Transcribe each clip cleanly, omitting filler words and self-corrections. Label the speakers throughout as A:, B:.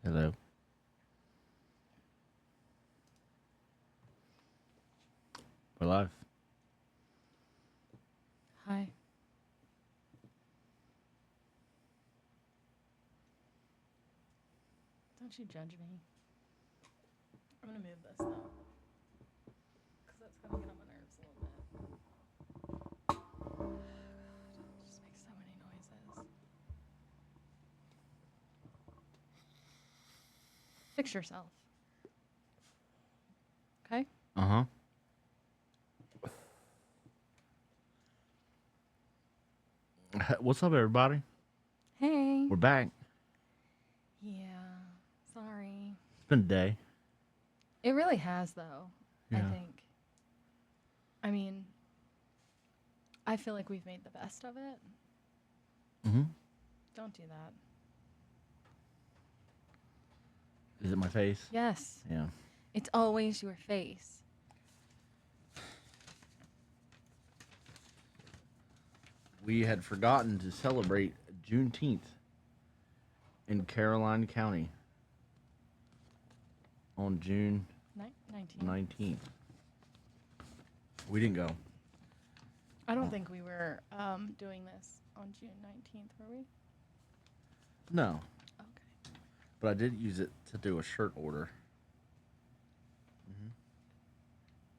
A: Hello. We're live.
B: Hi. Don't you judge me. I'm gonna move this though, because that's gonna get on my nerves a little bit. It just makes so many noises. Fix yourself. Okay?
A: Uh huh. What's up, everybody?
B: Hey.
A: We're back.
B: Yeah. Sorry.
A: It's been a day.
B: It really has, though. I
A: Yeah.
B: think. I mean, I feel like we've made the best of it.
A: Mm-hmm.
B: Don't do that.
A: Is it my face?
B: Yes.
A: Yeah.
B: It's always your face.
A: We had forgotten to celebrate Juneteenth in Caroline County on June
B: 19.
A: 19th. We didn't go.
B: I don't think we were doing this on June 19th, were we?
A: No,
B: Okay.
A: but I did use it to do a shirt order.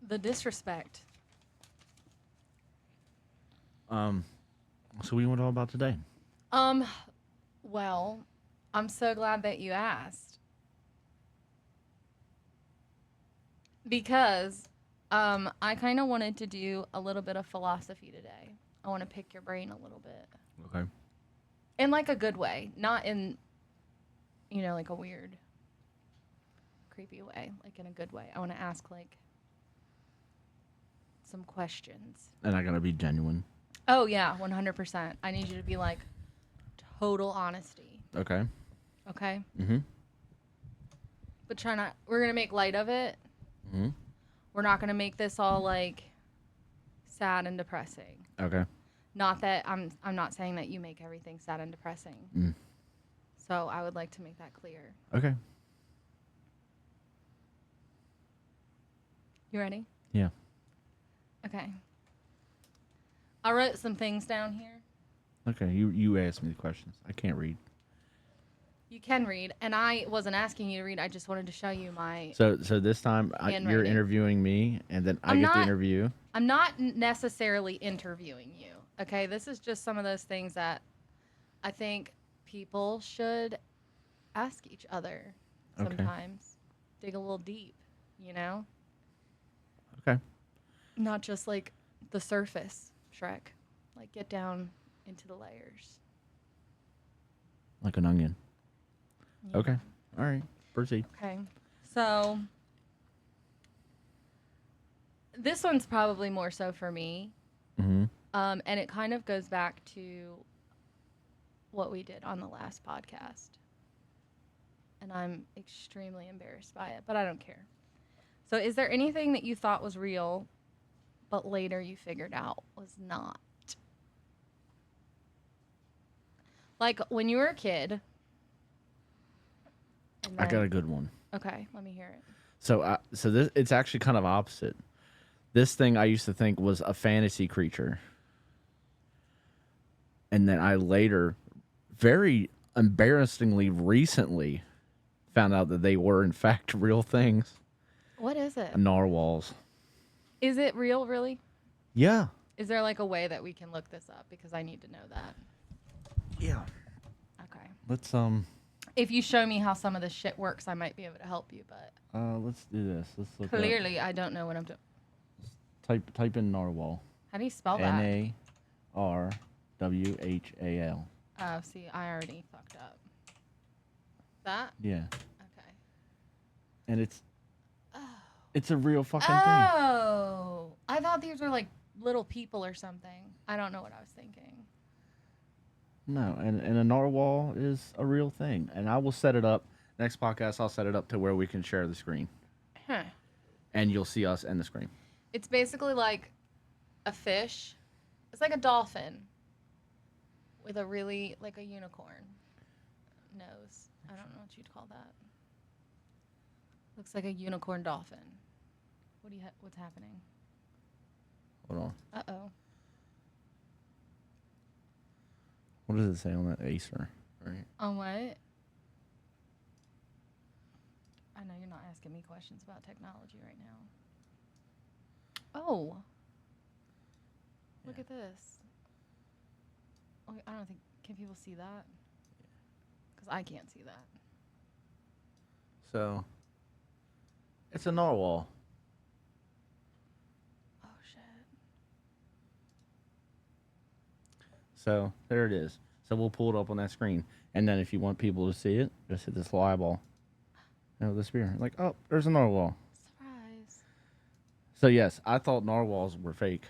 B: The disrespect.
A: So we went all about today.
B: Well, I'm so glad that you asked. Because I kind of wanted to do a little bit of philosophy today. I want to pick your brain a little bit.
A: Okay.
B: In like a good way, not in like a weird creepy way, like in a good way. I want to ask like some questions.
A: And I gotta be genuine.
B: Oh yeah, 100%. I need you to be like total honesty.
A: Okay.
B: Okay?
A: Mm-hmm.
B: But we're going to make light of it.
A: Mm-hmm.
B: We're not going to make this all like sad and depressing.
A: Okay.
B: Not that I'm not saying that you make everything sad and depressing.
A: Mm.
B: So I would like to make that clear.
A: Okay.
B: You ready?
A: Yeah.
B: Okay. I wrote some things down here.
A: Okay. You asked me the questions. I can't read.
B: You can read, and I wasn't asking you to read. I just wanted to show you my.
A: So this time you're
B: Handwriting.
A: interviewing me, and then I
B: I'm
A: get
B: not-
A: the interview.
B: I'm not necessarily interviewing you. Okay, this is just some of those things that I think people should ask each other
A: Okay.
B: sometimes. Dig a little deep, you know?
A: Okay.
B: Not just like the surface, Shrek. Like get down into the layers.
A: Like an onion.
B: Yeah.
A: Okay. All right. Proceed.
B: Okay. So this one's probably more so for me.
A: Mm-hmm.
B: And it kind of goes back to what we did on the last podcast. And I'm extremely embarrassed by it, but I don't care. So is there anything that you thought was real, but later you figured out was not? Like when you were a kid.
A: I got a good one.
B: Okay, let me hear it.
A: So this it's actually kind of opposite. This thing I used to think was a fantasy creature. And then I later, very embarrassingly recently, found out that they were in fact real things.
B: What is it?
A: Narwhals.
B: Is it real, really?
A: Yeah.
B: Is there like a way that we can look this up? Because I need to know that.
A: Yeah.
B: Okay.
A: Let's
B: If you show me how some of this shit works, I might be able to help you, but
A: let's do this. Let's look
B: clearly I don't know what I'm doing.
A: Type in narwhal.
B: How do you spell that?
A: NARWHAL.
B: Oh, see, I already fucked up. That?
A: Yeah.
B: Okay.
A: And it's a real fucking thing.
B: Oh, I thought these were like little people or something. I don't know what I was thinking.
A: No, and a narwhal is a real thing. And I will set it up. Next podcast, I'll set it up to where we can share the screen.
B: Huh.
A: And you'll see us and the screen.
B: It's basically like a fish. It's like a dolphin with a really, like a unicorn. nose. I don't know what you'd call that. Looks like a unicorn dolphin. What's happening?
A: Hold on.
B: Uh-oh.
A: What does it say on that Acer? Right.
B: On what? I know you're not asking me questions about technology right now. Oh. Look at this. Oh, I don't think, can people see that? Because I can't see that.
A: So, it's a narwhal.
B: Oh, shit.
A: So, there it is. So, we'll pull it up on that screen. And then if you want people to see it, just hit this live ball. The spear. Like, oh, there's a narwhal.
B: Surprise.
A: So, yes, I thought narwhals were fake.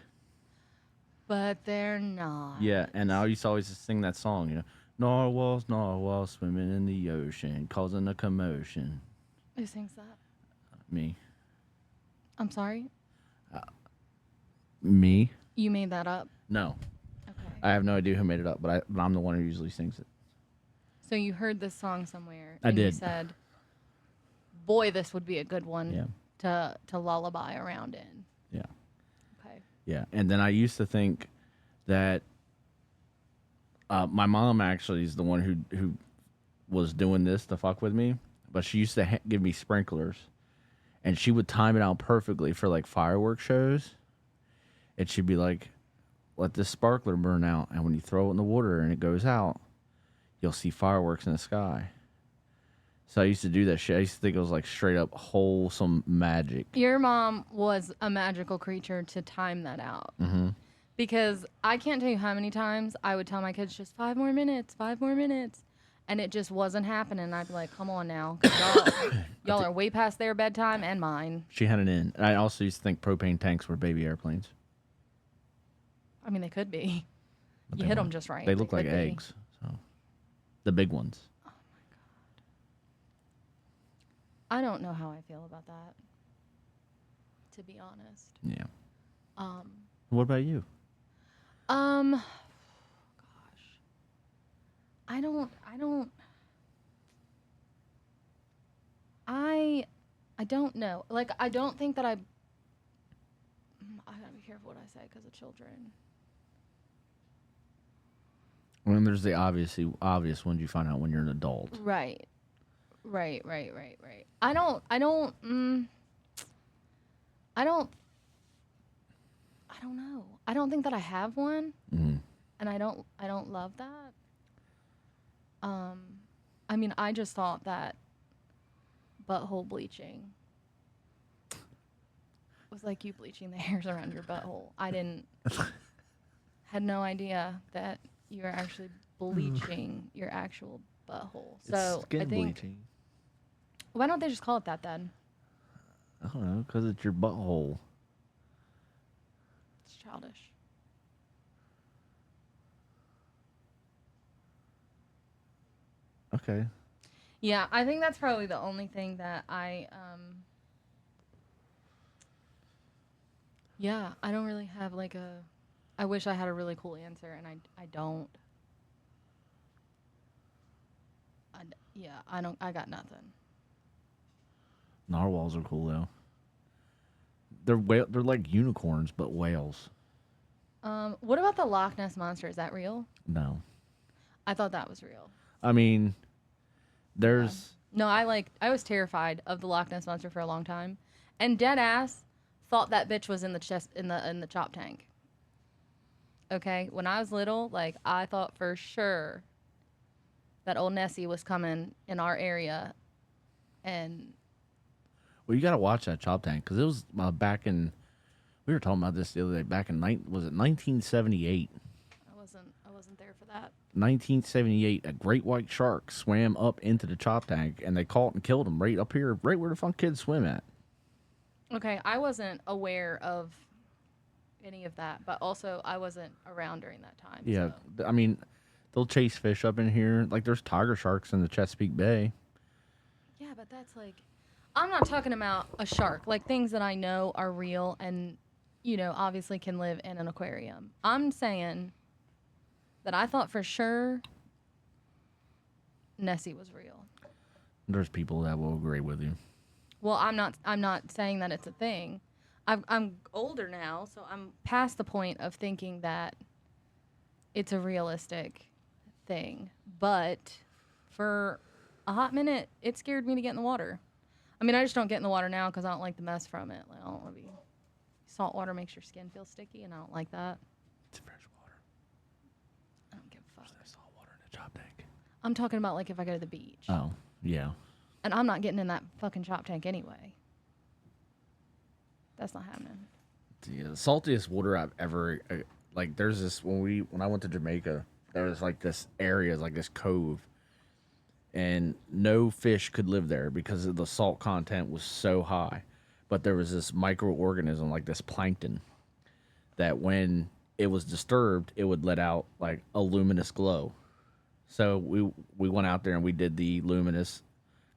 B: But they're not.
A: Yeah, and I used to always just sing that song, Narwhals, narwhals swimming in the ocean, causing a commotion.
B: Who sings that?
A: Me.
B: I'm sorry?
A: Me?
B: You made that up?
A: No.
B: Okay.
A: I have no idea who made it up, but I'm the one who usually sings it.
B: So you heard this song somewhere.
A: I
B: and
A: did.
B: You said, boy, this would be a good one
A: Yeah.
B: to lullaby around in.
A: Yeah.
B: Okay.
A: Yeah, and then I used to think that my mom actually is the one who was doing this to fuck with me, but she used to give me sprinklers, and she would time it out perfectly for like fireworks shows, and she'd be like, "Let this sparkler burn out, and when you throw it in the water and it goes out, you'll see fireworks in the sky." So I used to do that shit. I used to think it was like straight up wholesome magic.
B: Your mom was a magical creature to time that out.
A: Mm-hmm.
B: Because I can't tell you how many times I would tell my kids just 5 more minutes, 5 more minutes. And it just wasn't happening. I'd be like, come on now. 'Cause y'all are way past their bedtime and mine.
A: She had it in. And I also used to think propane tanks were baby airplanes.
B: I mean, they could be.
A: But
B: You
A: they
B: hit them
A: weren't.
B: just right.
A: They look like
B: could be.
A: eggs. So, the big ones.
B: Oh, my God. I don't know how I feel about that, to be honest.
A: Yeah. What about you?
B: Gosh. I don't know. Like, I don't think that I gotta be careful what I say because of children.
A: I mean, there's the obvious ones you find out when you're an adult.
B: Right. I don't know. I don't think that I have one.
A: Mm-hmm.
B: And I don't love that. I mean, I just thought that butthole bleaching was like you bleaching the hairs around your butthole. I had no idea that you were actually bleaching your actual butthole. So
A: It's skin
B: I think,
A: bleaching.
B: why don't they just call it that then?
A: I don't know, because it's your butthole.
B: It's childish.
A: Okay.
B: Yeah, I think that's probably the only thing that I I don't really have like I wish I had a really cool answer and I don't. I got nothing.
A: Narwhals are cool though. They're like unicorns but whales.
B: What about the Loch Ness Monster? Is that real?
A: No.
B: I thought that was real.
A: I mean, there's
B: No, I was terrified of the Loch Ness Monster for a long time. And dead ass thought that bitch was in the chest in the chop tank. Okay? When I was little, like I thought for sure that old Nessie was coming in our area and
A: well, you got to watch that chop tank because it was back in. We were talking about this the other day. Back in 1978?
B: I wasn't there for that.
A: 1978, a great white shark swam up into the chop tank, and they caught and killed him right up here, right where the fun kids swim at.
B: Okay, I wasn't aware of any of that, but also I wasn't around during that time.
A: Yeah,
B: so.
A: I mean, they'll chase fish up in here. Like, there's tiger sharks in the Chesapeake Bay.
B: Yeah, but that's like, I'm not talking about a shark. Like, things that I know are real and, obviously can live in an aquarium. I'm saying that I thought for sure Nessie was real.
A: There's people that will agree with you.
B: Well, I'm not saying that it's a thing. I'm older now, so I'm past the point of thinking that it's a realistic thing. But for a hot minute, it scared me to get in the water. I mean, I just don't get in the water now because I don't like the mess from it. Like, I don't want to be. Salt water makes your skin feel sticky, and I don't like that.
A: It's fresh water.
B: I don't give a fuck.
A: There's salt water in the chop tank.
B: I'm talking about like if I go to the beach.
A: Oh, yeah.
B: And I'm not getting in that fucking chop tank anyway. That's not happening.
A: The saltiest water I've ever like. There's this when I went to Jamaica. There was like this area, like this cove, and no fish could live there because the salt content was so high. But there was this microorganism, like this plankton, that when it was disturbed, it would let out like a luminous glow. So we went out there and we did the luminous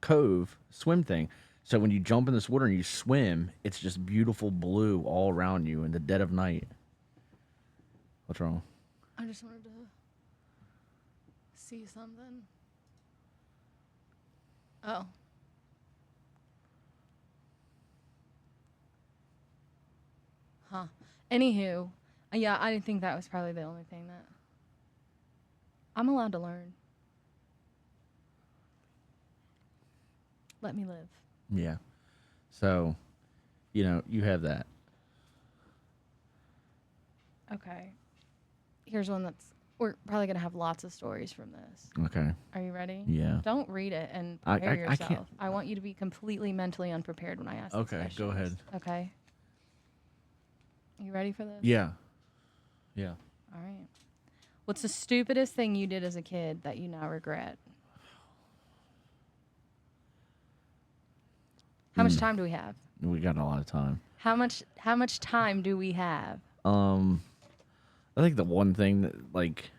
A: cove swim thing. So when you jump in this water and you swim, it's just beautiful blue all around you in the dead of night. What's wrong?
B: I just wanted to see something. Oh. Huh. Anywho, yeah, I think that was probably the only thing that I'm allowed to learn. Let me live.
A: Yeah. So, you have that.
B: Okay. Here's one we're probably going to have lots of stories from this.
A: Okay.
B: Are you ready?
A: Yeah.
B: Don't read it and
A: I
B: prepare
A: can't-
B: yourself. I want you to be completely mentally unprepared when I ask these
A: Okay,
B: questions.
A: go ahead.
B: Okay. You ready for this?
A: Yeah. Yeah.
B: All right. What's the stupidest thing you did as a kid that you now regret? How much time do we have?
A: We got a lot of time.
B: How much time do we have?
A: I think the one thing that like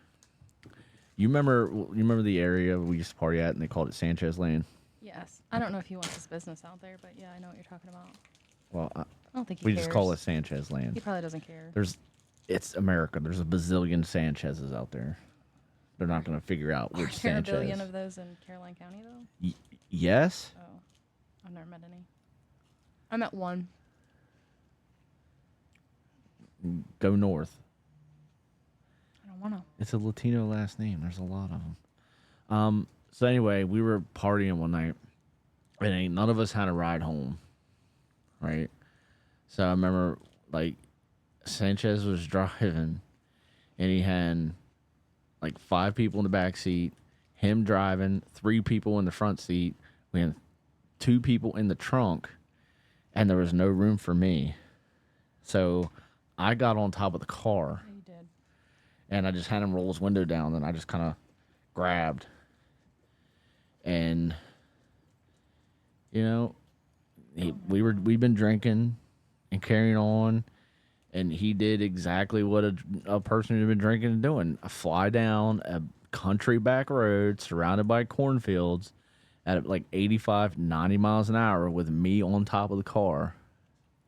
A: you remember the area we used to party at and they called it Sanchez Lane?
B: Yes. I don't know if he wants his business out there, but yeah, I know what you're talking about.
A: Well,
B: I don't think he
A: we
B: cares.
A: just call it Sanchez Lane.
B: He probably doesn't care.
A: It's America. There's a bazillion Sanchez's out there. They're not going to figure out which
B: Are there
A: Sanchez.
B: a billion of those in Caroline County, though?
A: Yes.
B: Oh, I've never met any. I met one.
A: Go north.
B: I don't want to.
A: It's a Latino last name. There's a lot of them. So anyway, we were partying one night, and none of us had a ride home, right? So I remember, like, Sanchez was driving, and he had, like, 5 people in the back seat, him driving, 3 people in the front seat, we had 2 people in the trunk, and there was no room for me. So I got on top of the car.
B: Yeah, you did.
A: And I just had him roll his window down, and I just kind of grabbed. And, we'd been drinking and carrying on, and he did exactly what a person who'd been drinking and doing. I fly down a country back road surrounded by cornfields at like 85, 90 miles an hour with me on top of the car.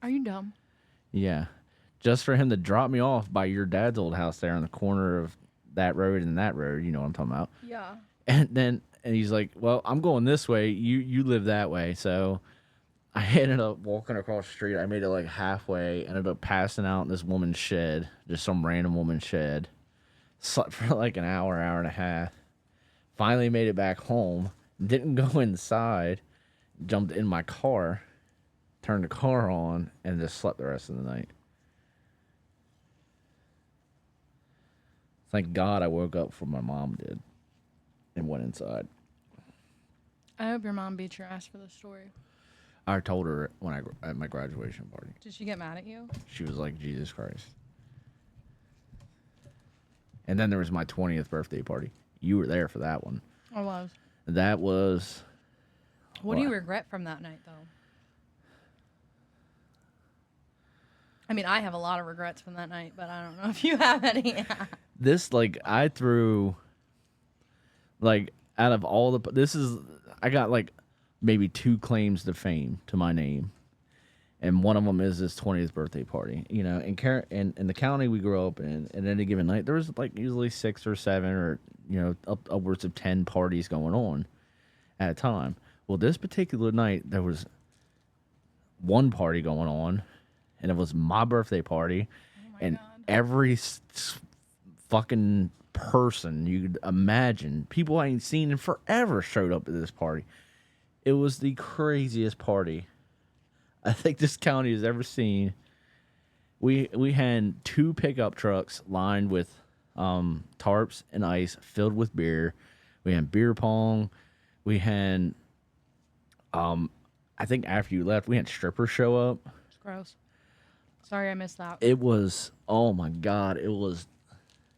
B: Are you dumb?
A: Yeah. Just for him to drop me off by your dad's old house there on the corner of that road and that road, you know what I'm talking about.
B: Yeah.
A: And he's like, well, I'm going this way. You live that way. So I ended up walking across the street. I made it like halfway, ended up passing out in this woman's shed, just some random woman's shed. Slept for like an hour and a half. Finally made it back home. Didn't go inside. Jumped in my car, turned the car on, and just slept the rest of the night. Thank God I woke up before my mom did and went inside.
B: I hope your mom beat your ass for this story.
A: I told her at my graduation party.
B: Did she get mad at you?
A: She was like, Jesus Christ. And then there was my 20th birthday party. You were there for that one.
B: I was.
A: That was...
B: What do you regret from that night, though? I mean, I have a lot of regrets from that night, but I don't know if you have any.
A: This, like, I threw... Like, out of all the... I got, like, maybe 2 claims to fame to my name. and one of them is this 20th birthday party. You know, in the county we grew up in, at any given night, there was like usually 6 or 7 or upwards of 10 parties going on at a time. Well, this particular night there was one party going on, and it was my birthday party, and
B: God.
A: every fucking person you could imagine, people I ain't seen in forever, showed up at this party. It was the craziest party I think this county has ever seen. We had 2 pickup trucks lined with tarps and ice filled with beer. We had beer pong. We had I think after you left, we had strippers show up.
B: It's gross. Sorry, I missed that.
A: It was, oh my God, it was.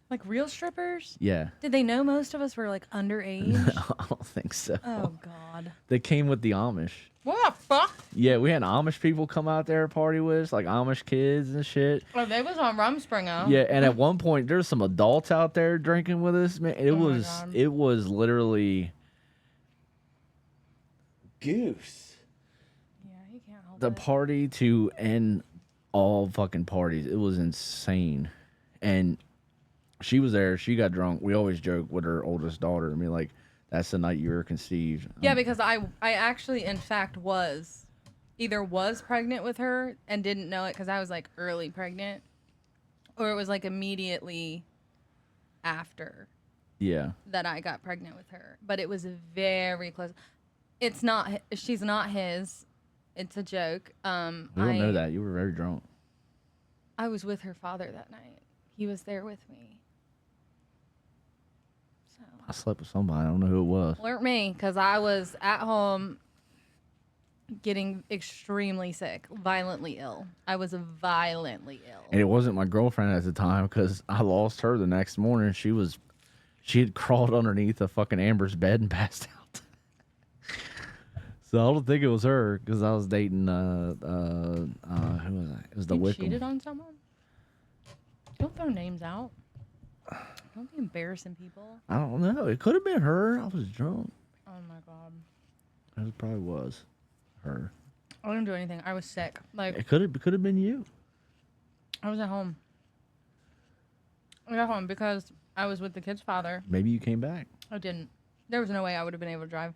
B: Like real strippers?
A: Yeah.
B: Did they know most of us were like underage?
A: I don't think so.
B: Oh, God.
A: They came with the Amish.
B: What the fuck?
A: Yeah, we had Amish people come out there and party with us, like Amish kids and shit.
B: Oh, they was on Rumspringa.
A: Yeah, and at one point there's some adults out there drinking with us, man. It was literally goose.
B: Yeah, you can't help
A: The
B: it.
A: party to end all fucking parties. It was insane. And she was there. She got drunk. We always joke with her oldest daughter. I mean, like, that's the night you were conceived.
B: Yeah, because I actually, in fact, was pregnant with her and didn't know it because I was like early pregnant, or it was like immediately after.
A: Yeah.
B: That I got pregnant with her, but it was very close. It's not. She's not his. It's a joke.
A: We don't know that. You were very drunk.
B: I was with her father that night. He was there with me. So
A: I slept with somebody. I don't know who it was.
B: weren't me, because I was at home getting extremely sick, violently ill. I was violently ill.
A: And it wasn't my girlfriend at the time because I lost her the next morning. She had crawled underneath a fucking Amber's bed and passed out. So I don't think it was her because I was dating who was I? It was the
B: You
A: Wickham.
B: cheated on someone? Don't throw names out. Don't be embarrassing people.
A: I don't know. It could have been her. I was drunk.
B: Oh my God.
A: It probably was her.
B: I didn't do anything. I was sick. Like,
A: It could have been you.
B: I was at home. I got home because I was with the kid's father.
A: Maybe you came back.
B: I didn't. There was no way I would have been able to drive.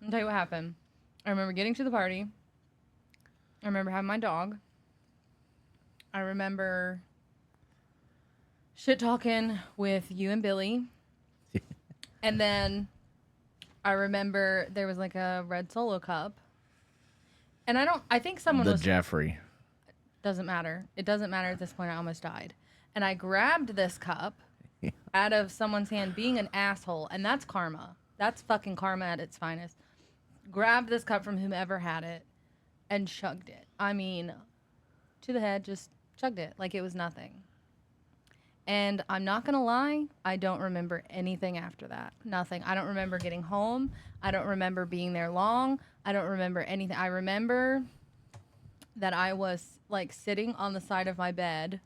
B: I'll tell you what happened. I remember getting to the party. I remember having my dog. I remember shit talking with you and Billy. And then I remember there was like a red Solo cup. And I think someone was...
A: Jeffrey.
B: Doesn't matter. It doesn't matter at this point. I almost died. And I grabbed this cup out of someone's hand being an asshole. And that's karma. That's fucking karma at its finest. Grabbed this cup from whomever had it and chugged it. I mean, to the head, just chugged it like it was nothing. And I'm not going to lie, I don't remember anything after that. Nothing. I don't remember getting home. I don't remember being there long. I don't remember anything. I remember that I was like sitting on the side of my bed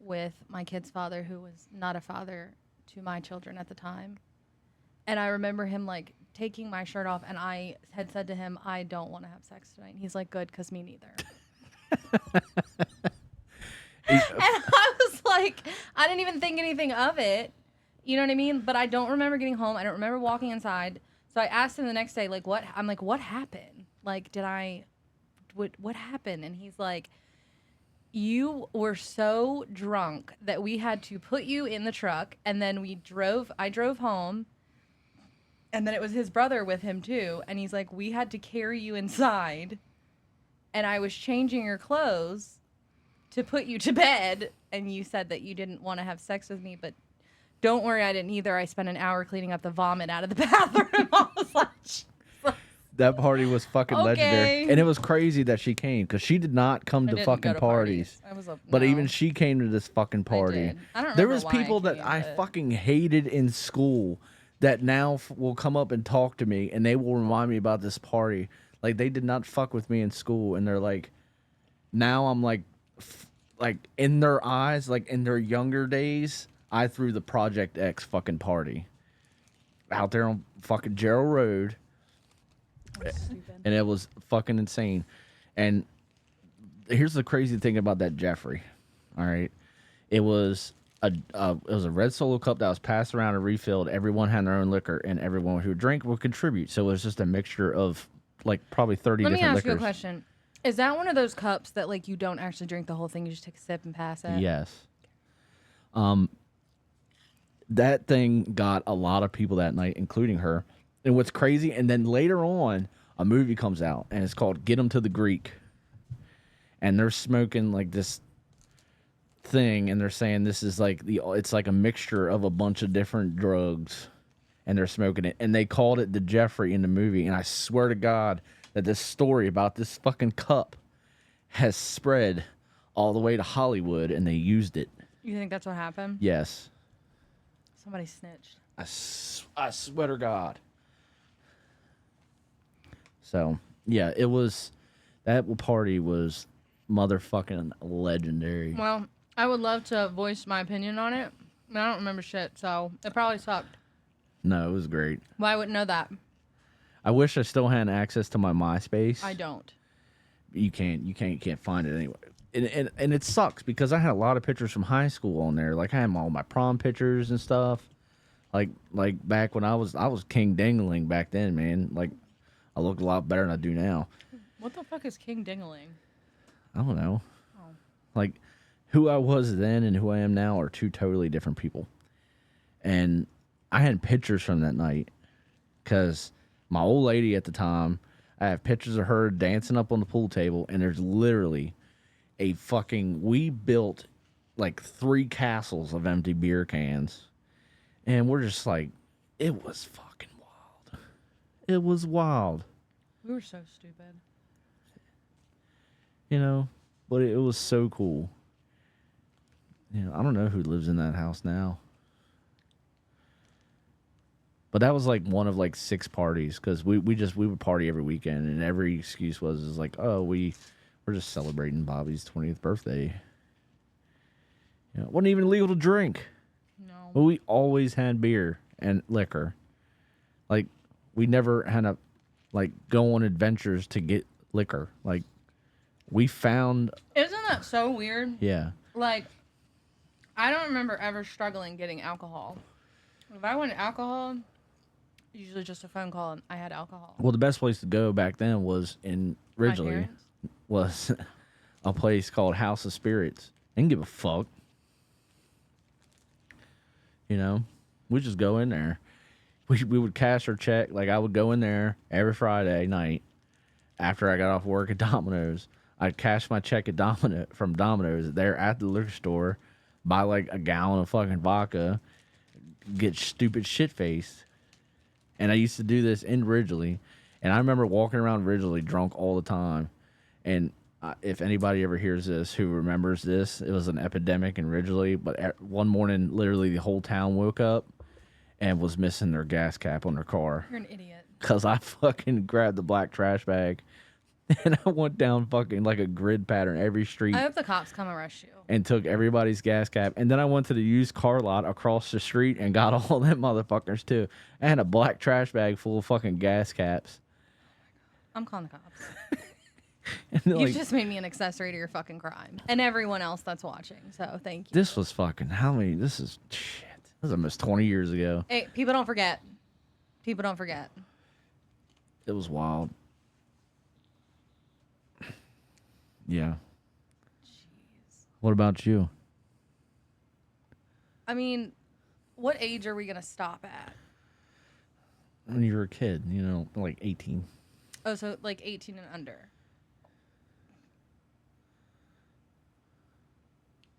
B: with my kid's father, who was not a father to my children at the time. And I remember him like taking my shirt off, and I had said to him, I don't want to have sex tonight. And he's like, good, because me neither. And I was like, I didn't even think anything of it. You know what I mean? But I don't remember getting home. I don't remember walking inside. So I asked him the next day, like, what? I'm like, what happened? Like, what happened? And he's like, you were so drunk that we had to put you in the truck, and then I drove home. And then it was his brother with him, too. And he's like, we had to carry you inside. And I was changing your clothes to put you to bed. And you said that you didn't want to have sex with me. But don't worry, I didn't either. I spent an hour cleaning up the vomit out of the bathroom. I was like, Jesus.
A: That party was fucking
B: Okay.
A: legendary. And it was crazy that she came because she did not come
B: I
A: to
B: didn't
A: fucking
B: go to
A: parties.
B: I was a,
A: But
B: no.
A: even she came to this fucking party.
B: did. I don't
A: There
B: remember
A: was
B: why I
A: people that
B: came,
A: I
B: but-
A: fucking hated in school that now will come up and talk to me, and they will remind me about this party. Like, they did not fuck with me in school, and they're like, now I'm like in their eyes, like in their younger days, I threw the Project X fucking party out there on fucking Gerald Road.
B: Stupid.
A: And it was fucking insane. And here's the crazy thing about that Jeffrey. All right, it was a red Solo cup that was passed around and refilled. Everyone had their own liquor, and everyone who drank would contribute. So it was just a mixture of like probably 30
B: Let me
A: different
B: ask you a
A: liquors.
B: question. Is that one of those cups that like you don't actually drink the whole thing? You just take a sip and pass it?
A: Yes. That thing got a lot of people that night, including her. And what's crazy, and then later on, a movie comes out, and it's called Get 'Em to the Greek. And they're smoking like this thing, and they're saying this is like it's like a mixture of a bunch of different drugs, and they're smoking it. And they called it the Jeffrey in the movie. And I swear to God that this story about this fucking cup has spread all the way to Hollywood, and they used it.
B: You think that's what happened?
A: Yes.
B: Somebody snitched.
A: I swear to God. So, yeah, it was, that party was motherfucking legendary.
B: Well, I would love to voice my opinion on it. I don't remember shit, so it probably sucked.
A: No, it was great.
B: Well, I wouldn't know that.
A: I wish I still had access to my MySpace.
B: I don't.
A: You can't find it anyway. And it sucks because I had a lot of pictures from high school on there. Like I had all my prom pictures and stuff. Like back when I was King Dingling back then, man. Like I looked a lot better than I do now.
B: What the fuck is King Dingling?
A: I don't know.
B: Oh.
A: Like who I was then and who I am now are two totally different people. And I had pictures from that night because my old lady at the time, I have pictures of her dancing up on the pool table, and there's literally we built like 3 castles of empty beer cans. And we're just like, it was fucking wild. It was wild.
B: We were so stupid.
A: You know, but it was so cool. You know, I don't know who lives in that house now. But that was like one of like 6 parties because we would party every weekend, and every excuse was like, oh, we're just celebrating Bobby's 20th birthday. You know, it wasn't even legal to drink.
B: No.
A: But we always had beer and liquor. Like we never had to like go on adventures to get liquor. Like we found.
B: Isn't that so weird?
A: Yeah.
B: Like, I don't remember ever struggling getting alcohol. If I wanted alcohol, usually just a phone call and I had alcohol.
A: Well, the best place to go back then was in
B: My
A: Ridgely.
B: parents?
A: Was a place called House of Spirits. They didn't give a fuck. You know, we just go in there. We would cash our check. Like I would go in there every Friday night after I got off work at Domino's. I'd cash my check at from Domino's there at the liquor store, buy like a gallon of fucking vodka, get stupid shit faced. And I used to do this in Ridgely. And I remember walking around Ridgely drunk all the time. And if anybody ever hears this, who remembers this, it was an epidemic in Ridgely. But one morning, literally the whole town woke up and was missing their gas cap on their car.
B: You're an idiot.
A: Because I fucking grabbed the black trash bag and I went down fucking like a grid pattern every street.
B: I hope the cops come arrest you.
A: And took everybody's gas cap. And then I went to the used car lot across the street and got all them motherfuckers too. I had a black trash bag full of fucking gas caps.
B: I'm calling the cops.
A: And
B: You
A: like,
B: just made me an accessory to your fucking crime. And everyone else that's watching. So thank you.
A: this was fucking, this is shit. This was almost 20 years ago.
B: Hey, people don't forget. People don't forget.
A: It was wild. Yeah.
B: Jeez.
A: What about you?
B: I mean, what age are we going to stop at?
A: When you were a kid, you know, like 18.
B: Oh, so like 18 and under.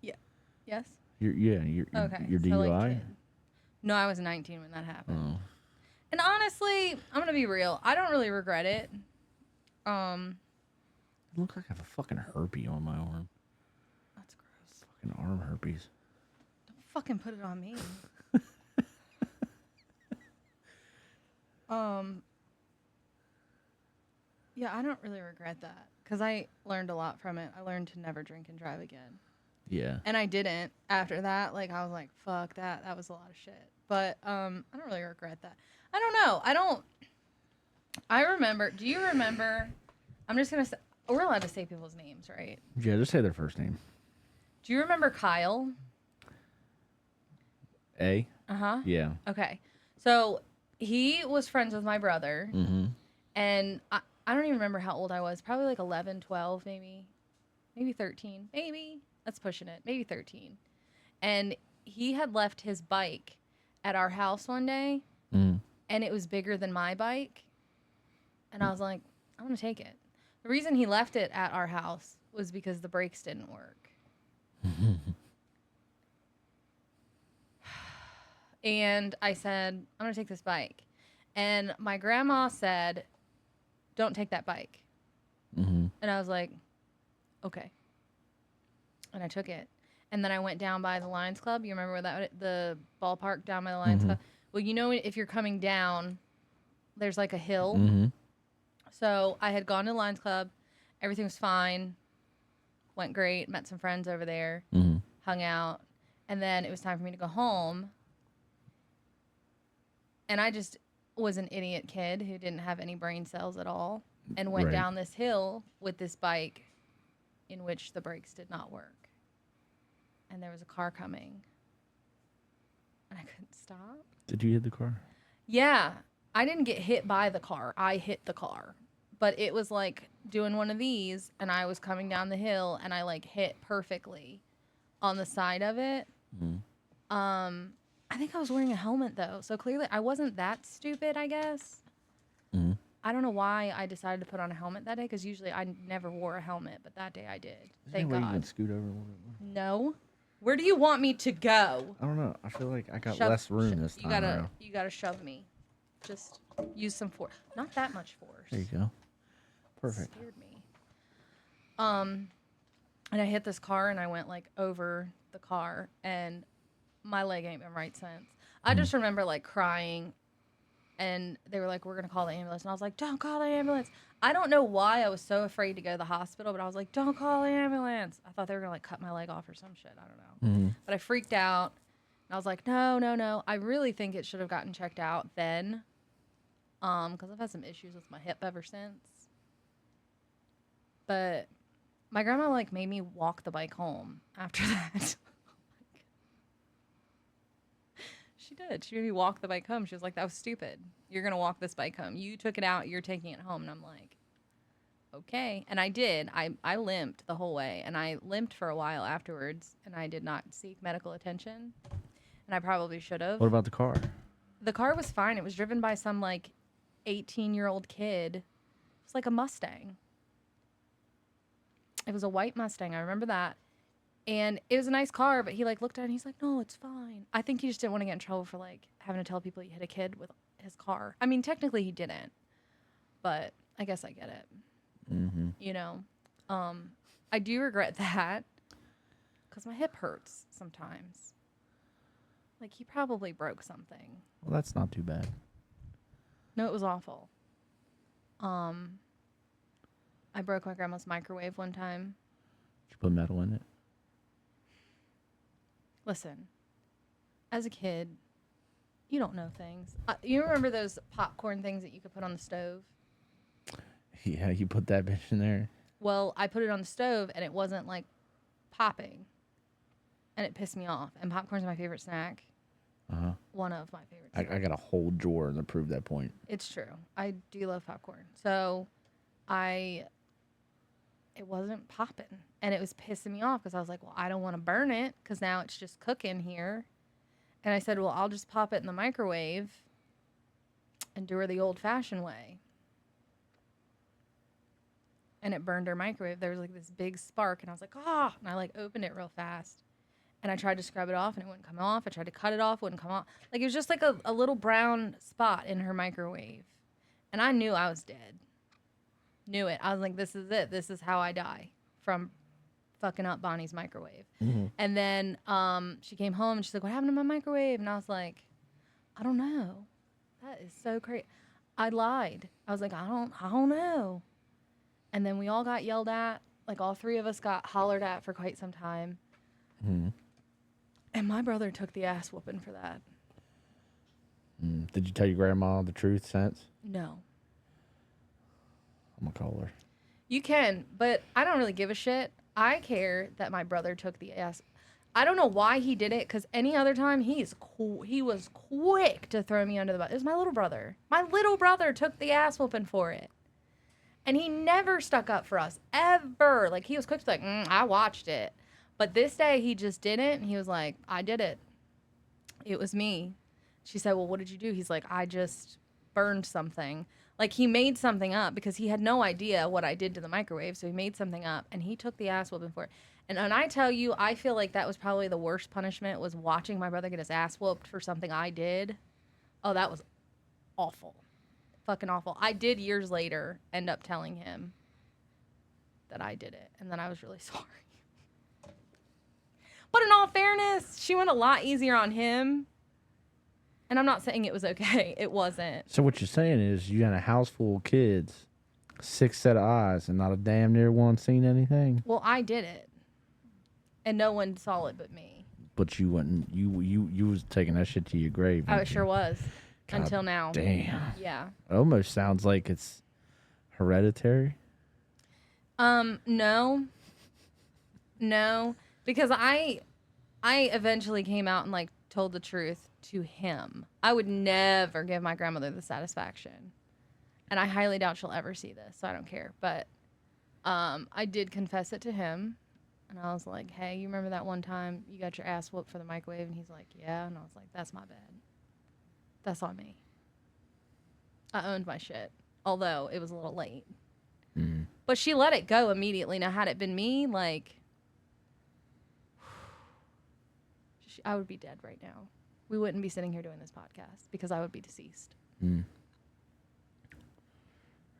B: Yeah. Yes?
A: Your
B: Okay.
A: your
B: so,
A: DUI?
B: like, kid. No, I was 19 when that happened.
A: Oh.
B: And honestly, I'm going to be real. I don't really regret it.
A: It looks like I have a fucking herpes on my arm.
B: That's gross.
A: Fucking arm herpes.
B: Don't fucking put it on me. Yeah, I don't really regret that because I learned a lot from it. I learned to never drink and drive again.
A: Yeah.
B: And I didn't after that. Like, I was like, fuck that. That was a lot of shit. But I don't really regret that. I don't know. I remember. Do you remember? I'm just going to say, Oh, we're allowed to say people's names, right?
A: Yeah, just say their first name.
B: Do you remember Kyle?
A: A?
B: Uh-huh.
A: Yeah.
B: Okay. So he was friends with my brother.
A: Mm-hmm.
B: And I don't even remember how old I was. Probably like 11, 12, maybe. Maybe 13. Maybe. That's pushing it. Maybe 13. And he had left his bike at our house one day.
A: Mm.
B: And it was bigger than my bike. And I was like, I'm going to take it. The reason he left it at our house was because the brakes didn't work. And I said, I'm going to take this bike. And my grandma said, don't take that bike.
A: Mm-hmm.
B: And I was like, okay. And I took it. And then I went down by the Lions Club. You remember where the ballpark down by the Lions Club? Well, you know, if you're coming down, there's like a hill.
A: Mm-hmm.
B: So I had gone to the Lions Club. Everything was fine. Went great. Met some friends over there.
A: Mm-hmm.
B: Hung out. And then it was time for me to go home. And I just was an idiot kid who didn't have any brain cells at all. And went
A: Right.
B: down this hill with this bike in which the brakes did not work. And there was a car coming. And I couldn't stop.
A: Did you hit the car?
B: Yeah. I didn't get hit by the car. I hit the car. But it was like doing one of these, and I was coming down the hill, and I like hit perfectly on the side of it.
A: Mm-hmm.
B: I think I was wearing a helmet, though. So clearly I wasn't that stupid, I guess.
A: Mm-hmm.
B: I don't know why I decided to put on a helmet that day, because usually I never wore a helmet, but that day I did. Thank
A: You
B: God.
A: can scoot over a little bit more?
B: No. Where do you want me to go?
A: I don't know. I feel like I got
B: Shove-
A: less room this time around.
B: You gotta shove me. Just use some force. Not that much force.
A: There you go. Perfect.
B: Scared me. And I hit this car and I went like over the car and my leg ain't been right since. I just remember like crying and they were like, we're gonna call the ambulance. And I was like, don't call the ambulance. I don't know why I was so afraid to go to the hospital, but I was like, don't call the ambulance. I thought they were gonna like cut my leg off or some shit. I don't know.
A: Mm-hmm.
B: But I freaked out. And I was like, no. I really think it should have gotten checked out then. Because I've had some issues with my hip ever since. But my grandma like made me walk the bike home after that. She did. She made me walk the bike home. She was like, that was stupid. You're going to walk this bike home. You took it out. You're taking it home. And I'm like, okay. And I did. I limped the whole way. And I limped for a while afterwards. And I did not seek medical attention. And I probably should have.
A: What about the car?
B: The car was fine. It was driven by some like 18-year-old kid. It was like a Mustang. It was a white Mustang. I remember that. And it was a nice car, but he like looked at it and he's like, no, it's fine. I think he just didn't want to get in trouble for like having to tell people he hit a kid with his car. I mean, technically he didn't, but I guess I get it.
A: Mm-hmm.
B: You know, I do regret that because my hip hurts sometimes. Like he probably broke something.
A: Well, that's not too bad.
B: No, it was awful. I broke my grandma's microwave one time.
A: Did you put metal in it?
B: Listen, as a kid, you don't know things. You remember those popcorn things that you could put on the stove?
A: Yeah, you put that bitch in there.
B: Well, I put it on the stove and it wasn't like popping. And it pissed me off. And popcorn's my favorite snack.
A: Uh-huh.
B: One of my favorite snacks.
A: I got a whole drawer to prove that point.
B: It's true. I do love popcorn. So it wasn't popping. And it was pissing me off because I was like, well, I don't want to burn it because now it's just cooking here. And I said, well, I'll just pop it in the microwave and do her the old-fashioned way. And it burned her microwave. There was like this big spark, and I was like, ah! And I like opened it real fast. And I tried to scrub it off, and it wouldn't come off. I tried to cut it off, wouldn't come off. Like, it was just like a little brown spot in her microwave. And I knew I was dead. Knew it. I was like, this is it. This is how I die from fucking up Bonnie's microwave.
A: Mm-hmm.
B: And then she came home, and she's like, what happened to my microwave? And I was like, I don't know. That is so crazy. I lied. I was like, I don't know. And then we all got yelled at. Like, all three of us got hollered at for quite some time.
A: Mm-hmm.
B: And my brother took the ass whooping for that.
A: Did you tell your grandma the truth since?
B: No.
A: I'm going to call her.
B: You can, but I don't really give a shit. I care that my brother took the ass. I don't know why he did it, because any other time he was quick to throw me under the bus. It was my little brother. My little brother took the ass whooping for it. And he never stuck up for us, ever. Like, he was quick to be like, I watched it. But this day, he just didn't. And he was like, I did it. It was me. She said, well, what did you do? He's like, I just burned something. Like, he made something up because he had no idea what I did to the microwave. So he made something up, and he took the ass whooping for it. And when I tell you, I feel like that was probably the worst punishment, was watching my brother get his ass whooped for something I did. Oh, that was awful. Fucking awful. I did years later end up telling him that I did it, and then I was really sorry. But in all fairness, she went a lot easier on him. And I'm not saying it was okay. It wasn't.
A: So what you're saying is you had a house full of kids, 6 set of eyes, and not a damn near one seen anything.
B: Well, I did it, and no one saw it but me.
A: But you wouldn't. You was taking that shit to your grave.
B: Oh, it sure was.
A: God
B: until now.
A: Damn.
B: Yeah.
A: It almost sounds like it's hereditary.
B: No, because I eventually came out and like told the truth to him. I would never give my grandmother the satisfaction, and I highly doubt she'll ever see this, so I don't care. But I did confess it to him, and I was like, "Hey, you remember that one time you got your ass whooped for the microwave?" And he's like, "Yeah," and I was like, "That's my bad. That's on me. I owned my shit, although it was a little late."
A: Mm.
B: But she let it go immediately. Now, had it been me, like, I would be dead right now. We wouldn't be sitting here doing this podcast because I would be deceased.
A: Mm.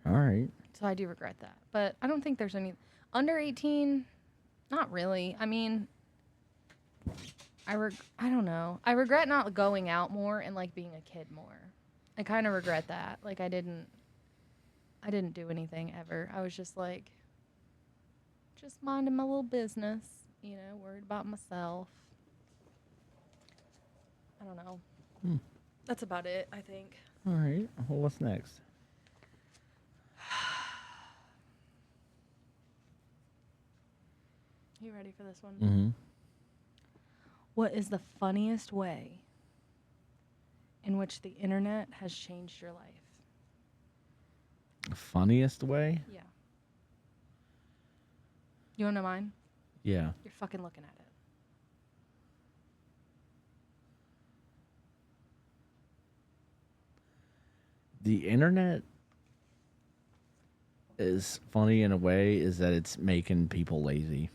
A: All right.
B: So I do regret that. But I don't think there's any under 18. Not really. I mean, I don't know. I regret not going out more and like being a kid more. I kind of regret that. Like I didn't do anything ever. I was just like, just minding my little business, you know, worried about myself. I don't know. That's about it, I think.
A: All right. Well, what's next?
B: You ready for this one?
A: Mm-hmm.
B: What is the funniest way in which the internet has changed your life?
A: The funniest way?
B: Yeah. You want to know mine?
A: Yeah.
B: You're fucking looking at it.
A: The internet is funny in a way is that it's making people lazy.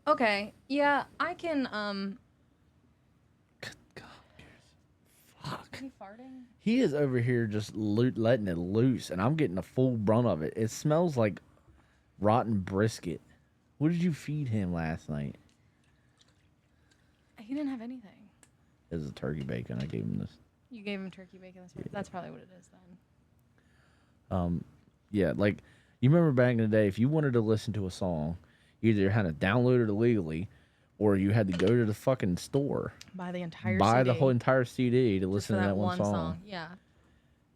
B: Okay. Yeah, I can,
A: God, fuck.
B: Is he farting?
A: He is over here just letting it loose, and I'm getting the full brunt of it. It smells like rotten brisket. What did you feed him last night?
B: He didn't have anything.
A: It was a turkey bacon. I gave him this.
B: You gave him turkey bacon this morning. That's probably what it is then.
A: Yeah, like, you remember back in the day, if you wanted to listen to a song, you either had to download it illegally, or you had to go to the fucking store.
B: Buy the entire
A: Buy
B: CD.
A: the whole entire CD to
B: Just
A: listen
B: for
A: to that one song.
B: Yeah.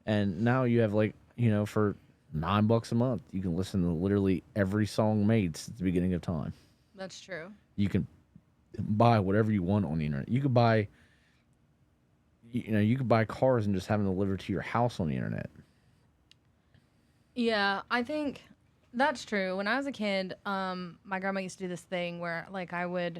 A: And now you have, like, you know, for $9 a month, you can listen to literally every song made since the beginning of time.
B: That's true.
A: You can buy whatever you want on the internet. You could buy, you could buy cars and just have them delivered to your house on the internet.
B: Yeah, I think that's true. When I was a kid, my grandma used to do this thing where, like, I was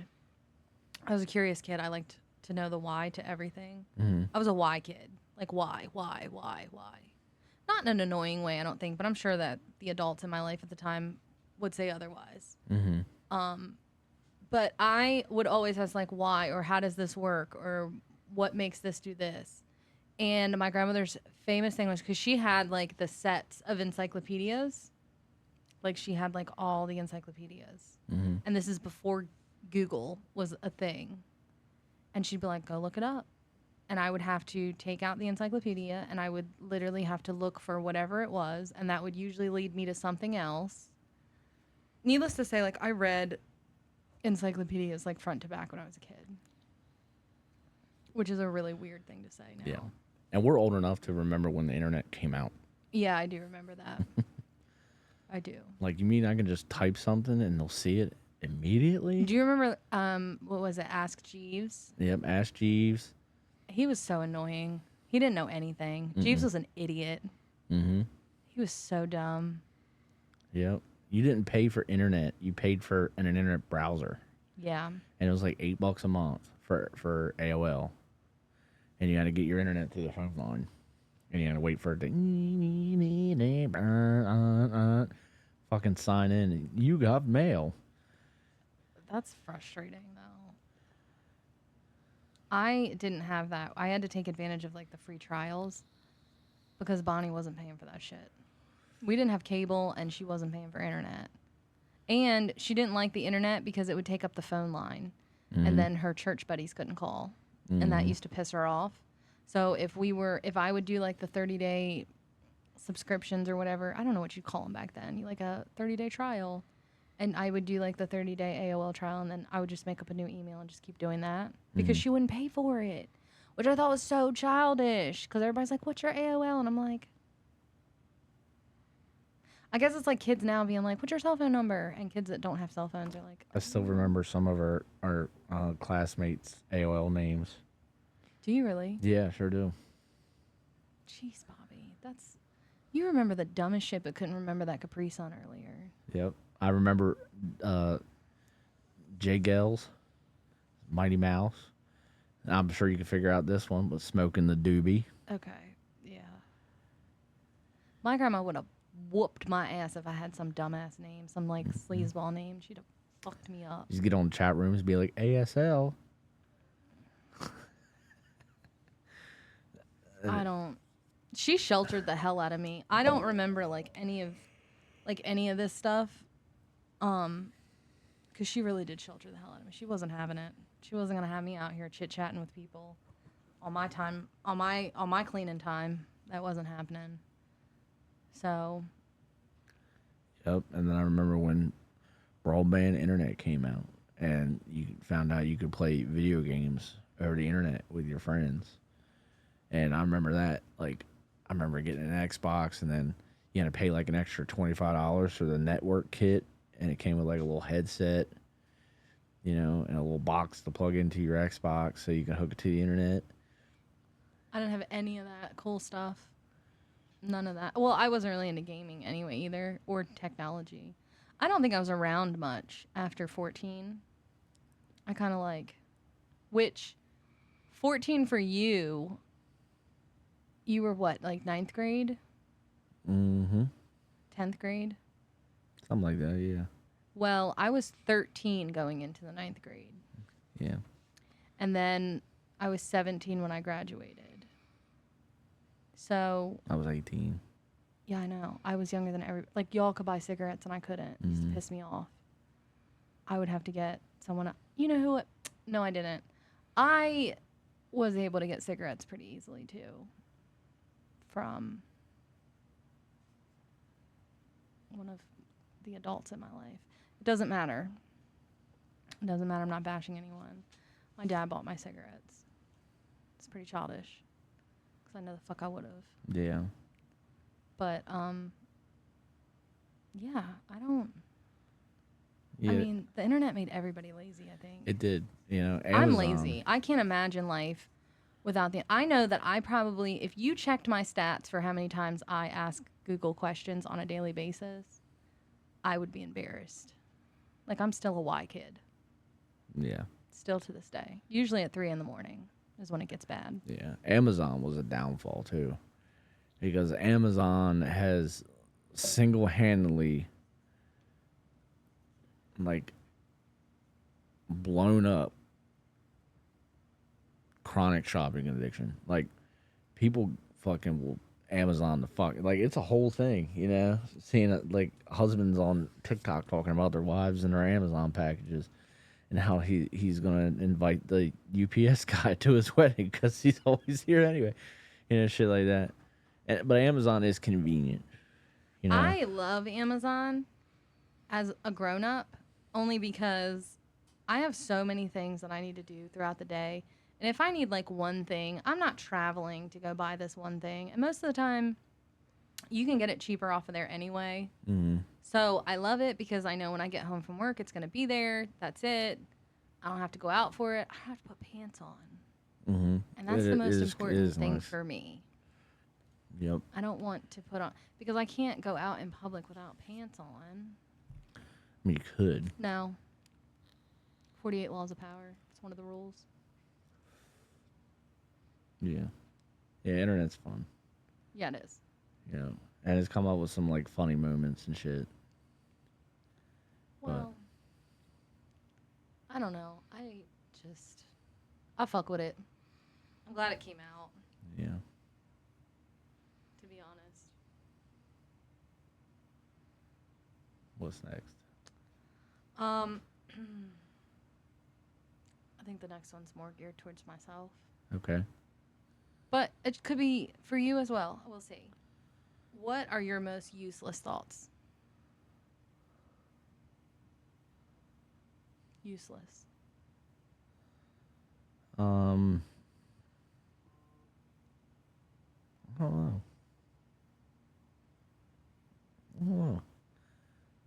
B: a curious kid. I liked to know the why to everything.
A: Mm-hmm.
B: I was a why kid. Like, why? Not in an annoying way, I don't think, but I'm sure that the adults in my life at the time would say otherwise.
A: Mm-hmm.
B: But I would always ask, like, why, or how does this work, or what makes this do this? And my grandmother's famous thing was, because she had, like, the sets of encyclopedias. Like, she had, like, all the encyclopedias.
A: Mm-hmm.
B: And this is before Google was a thing. And she'd be like, go look it up. And I would have to take out the encyclopedia, and I would literally have to look for whatever it was, and that would usually lead me to something else. Needless to say, like, I read encyclopedias, like, front to back when I was a kid. Which is a really weird thing to say now.
A: Yeah. And we're old enough to remember when the internet came out.
B: Yeah, I do remember that. I do.
A: Like, you mean I can just type something and they'll see it immediately?
B: Do you remember, what was it, Ask Jeeves?
A: Yep, Ask Jeeves.
B: He was so annoying. He didn't know anything. Jeeves was an idiot.
A: Mm-hmm.
B: He was so dumb.
A: Yep. You didn't pay for internet. You paid for an internet browser.
B: Yeah.
A: And it was like $8 a month for AOL. And you had to get your internet through the phone line. And you had to wait for it to fucking sign in. And you got mail.
B: That's frustrating, though. I didn't have that. I had to take advantage of, like, the free trials because Bonnie wasn't paying for that shit. We didn't have cable, and she wasn't paying for internet. And she didn't like the internet because it would take up the phone line. And then her church buddies couldn't call. And that used to piss her off. So if I would do, like, the 30-day subscriptions or whatever, I don't know what you'd call them back then. Like a 30-day trial. And I would do like the 30-day AOL trial, and then I would just make up a new email and just keep doing that because she wouldn't pay for it, which I thought was so childish because everybody's like, what's your AOL? And I'm like, I guess it's like kids now being like, what's your cell phone number? And kids that don't have cell phones are like,
A: I still remember some of our classmates' AOL names.
B: do you really?
A: Yeah, sure do.
B: Jeez, Bobby. You remember the dumbest shit but couldn't remember that Capri Sun earlier.
A: Yep. I remember Jay Gels, Mighty Mouse. I'm sure you can figure out this one, but Smoking the Doobie.
B: Okay, yeah. My grandma would have whooped my ass if I had some dumbass name, some like sleazeball name. She'd have fucked me up.
A: Just get on chat rooms and be like, ASL.
B: She sheltered the hell out of me. I don't remember like any of this stuff. Because she really did shelter the hell out of me. She wasn't having it. She wasn't gonna have me out here chit chatting with people on my time, on my cleaning time. That wasn't happening. So.
A: Yep. And then I remember when broadband internet came out, and you found out you could play video games over the internet with your friends. And I remember that, like, I remember getting an Xbox, and then you had to pay like an extra $25 for the network kit, and it came with like a little headset, you know, and a little box to plug into your Xbox so you can hook it to the internet.
B: I didn't have any of that cool stuff. None of that. Well, I wasn't really into gaming anyway either, or technology. I don't think I was around much after 14. I kind of like, which 14 for you were what, like 9th grade?
A: Mm-hmm.
B: 10th grade?
A: Something like that, yeah.
B: Well, I was 13 going into the 9th grade.
A: Yeah.
B: And then I was 17 when I graduated. So.
A: I was 18.
B: Yeah, I know. I was younger than like, y'all could buy cigarettes and I couldn't. It used to piss me off. I would have to get someone. You know who? No, I didn't. I was able to get cigarettes pretty easily, too. From one of the adults in my life. It doesn't matter. It doesn't matter. I'm not bashing anyone. My dad bought my cigarettes. It's pretty childish. Because I know the fuck I would have.
A: Yeah.
B: But, yeah, I don't.
A: Yeah.
B: I mean, the internet made everybody lazy, I think.
A: It did. You know, Amazon.
B: I'm lazy. I can't imagine life without I know that I probably, if you checked my stats for how many times I ask Google questions on a daily basis, I would be embarrassed. Like, I'm still a Y kid.
A: Yeah.
B: Still to this day. Usually at 3 a.m. is when it gets bad.
A: Yeah. Amazon was a downfall, too. Because Amazon has single-handedly, like, blown up chronic shopping addiction. Like, people fucking will Amazon the fuck. Like, it's a whole thing, you know? Seeing, like, husbands on TikTok talking about their wives and their Amazon packages and how he's going to invite the UPS guy to his wedding because he's always here anyway. You know, shit like that. But Amazon is convenient, you know?
B: I love Amazon as a grown-up only because I have so many things that I need to do throughout the day. And if I need, like, one thing, I'm not traveling to go buy this one thing. And most of the time, you can get it cheaper off of there anyway.
A: Mm-hmm.
B: So I love it because I know when I get home from work, it's going to be there. That's it. I don't have to go out for it. I don't have to put pants on.
A: Mm-hmm.
B: And that's the most important thing
A: nice.
B: for me.
A: Yep.
B: I don't want to put on, because I can't go out in public without pants on.
A: I mean, you could.
B: No. 48 laws of power. It's one of the rules.
A: Yeah. Yeah, internet's fun.
B: Yeah, it is.
A: You know, and it's come up with some like funny moments and shit.
B: Well, I don't know. I fuck with it. I'm glad it came out,
A: Yeah.
B: to be honest.
A: What's next?
B: I think the next one's more geared towards myself.
A: Okay.
B: But it could be for you as well. We'll see. What are your most useless thoughts? Useless.
A: I don't know. I don't know.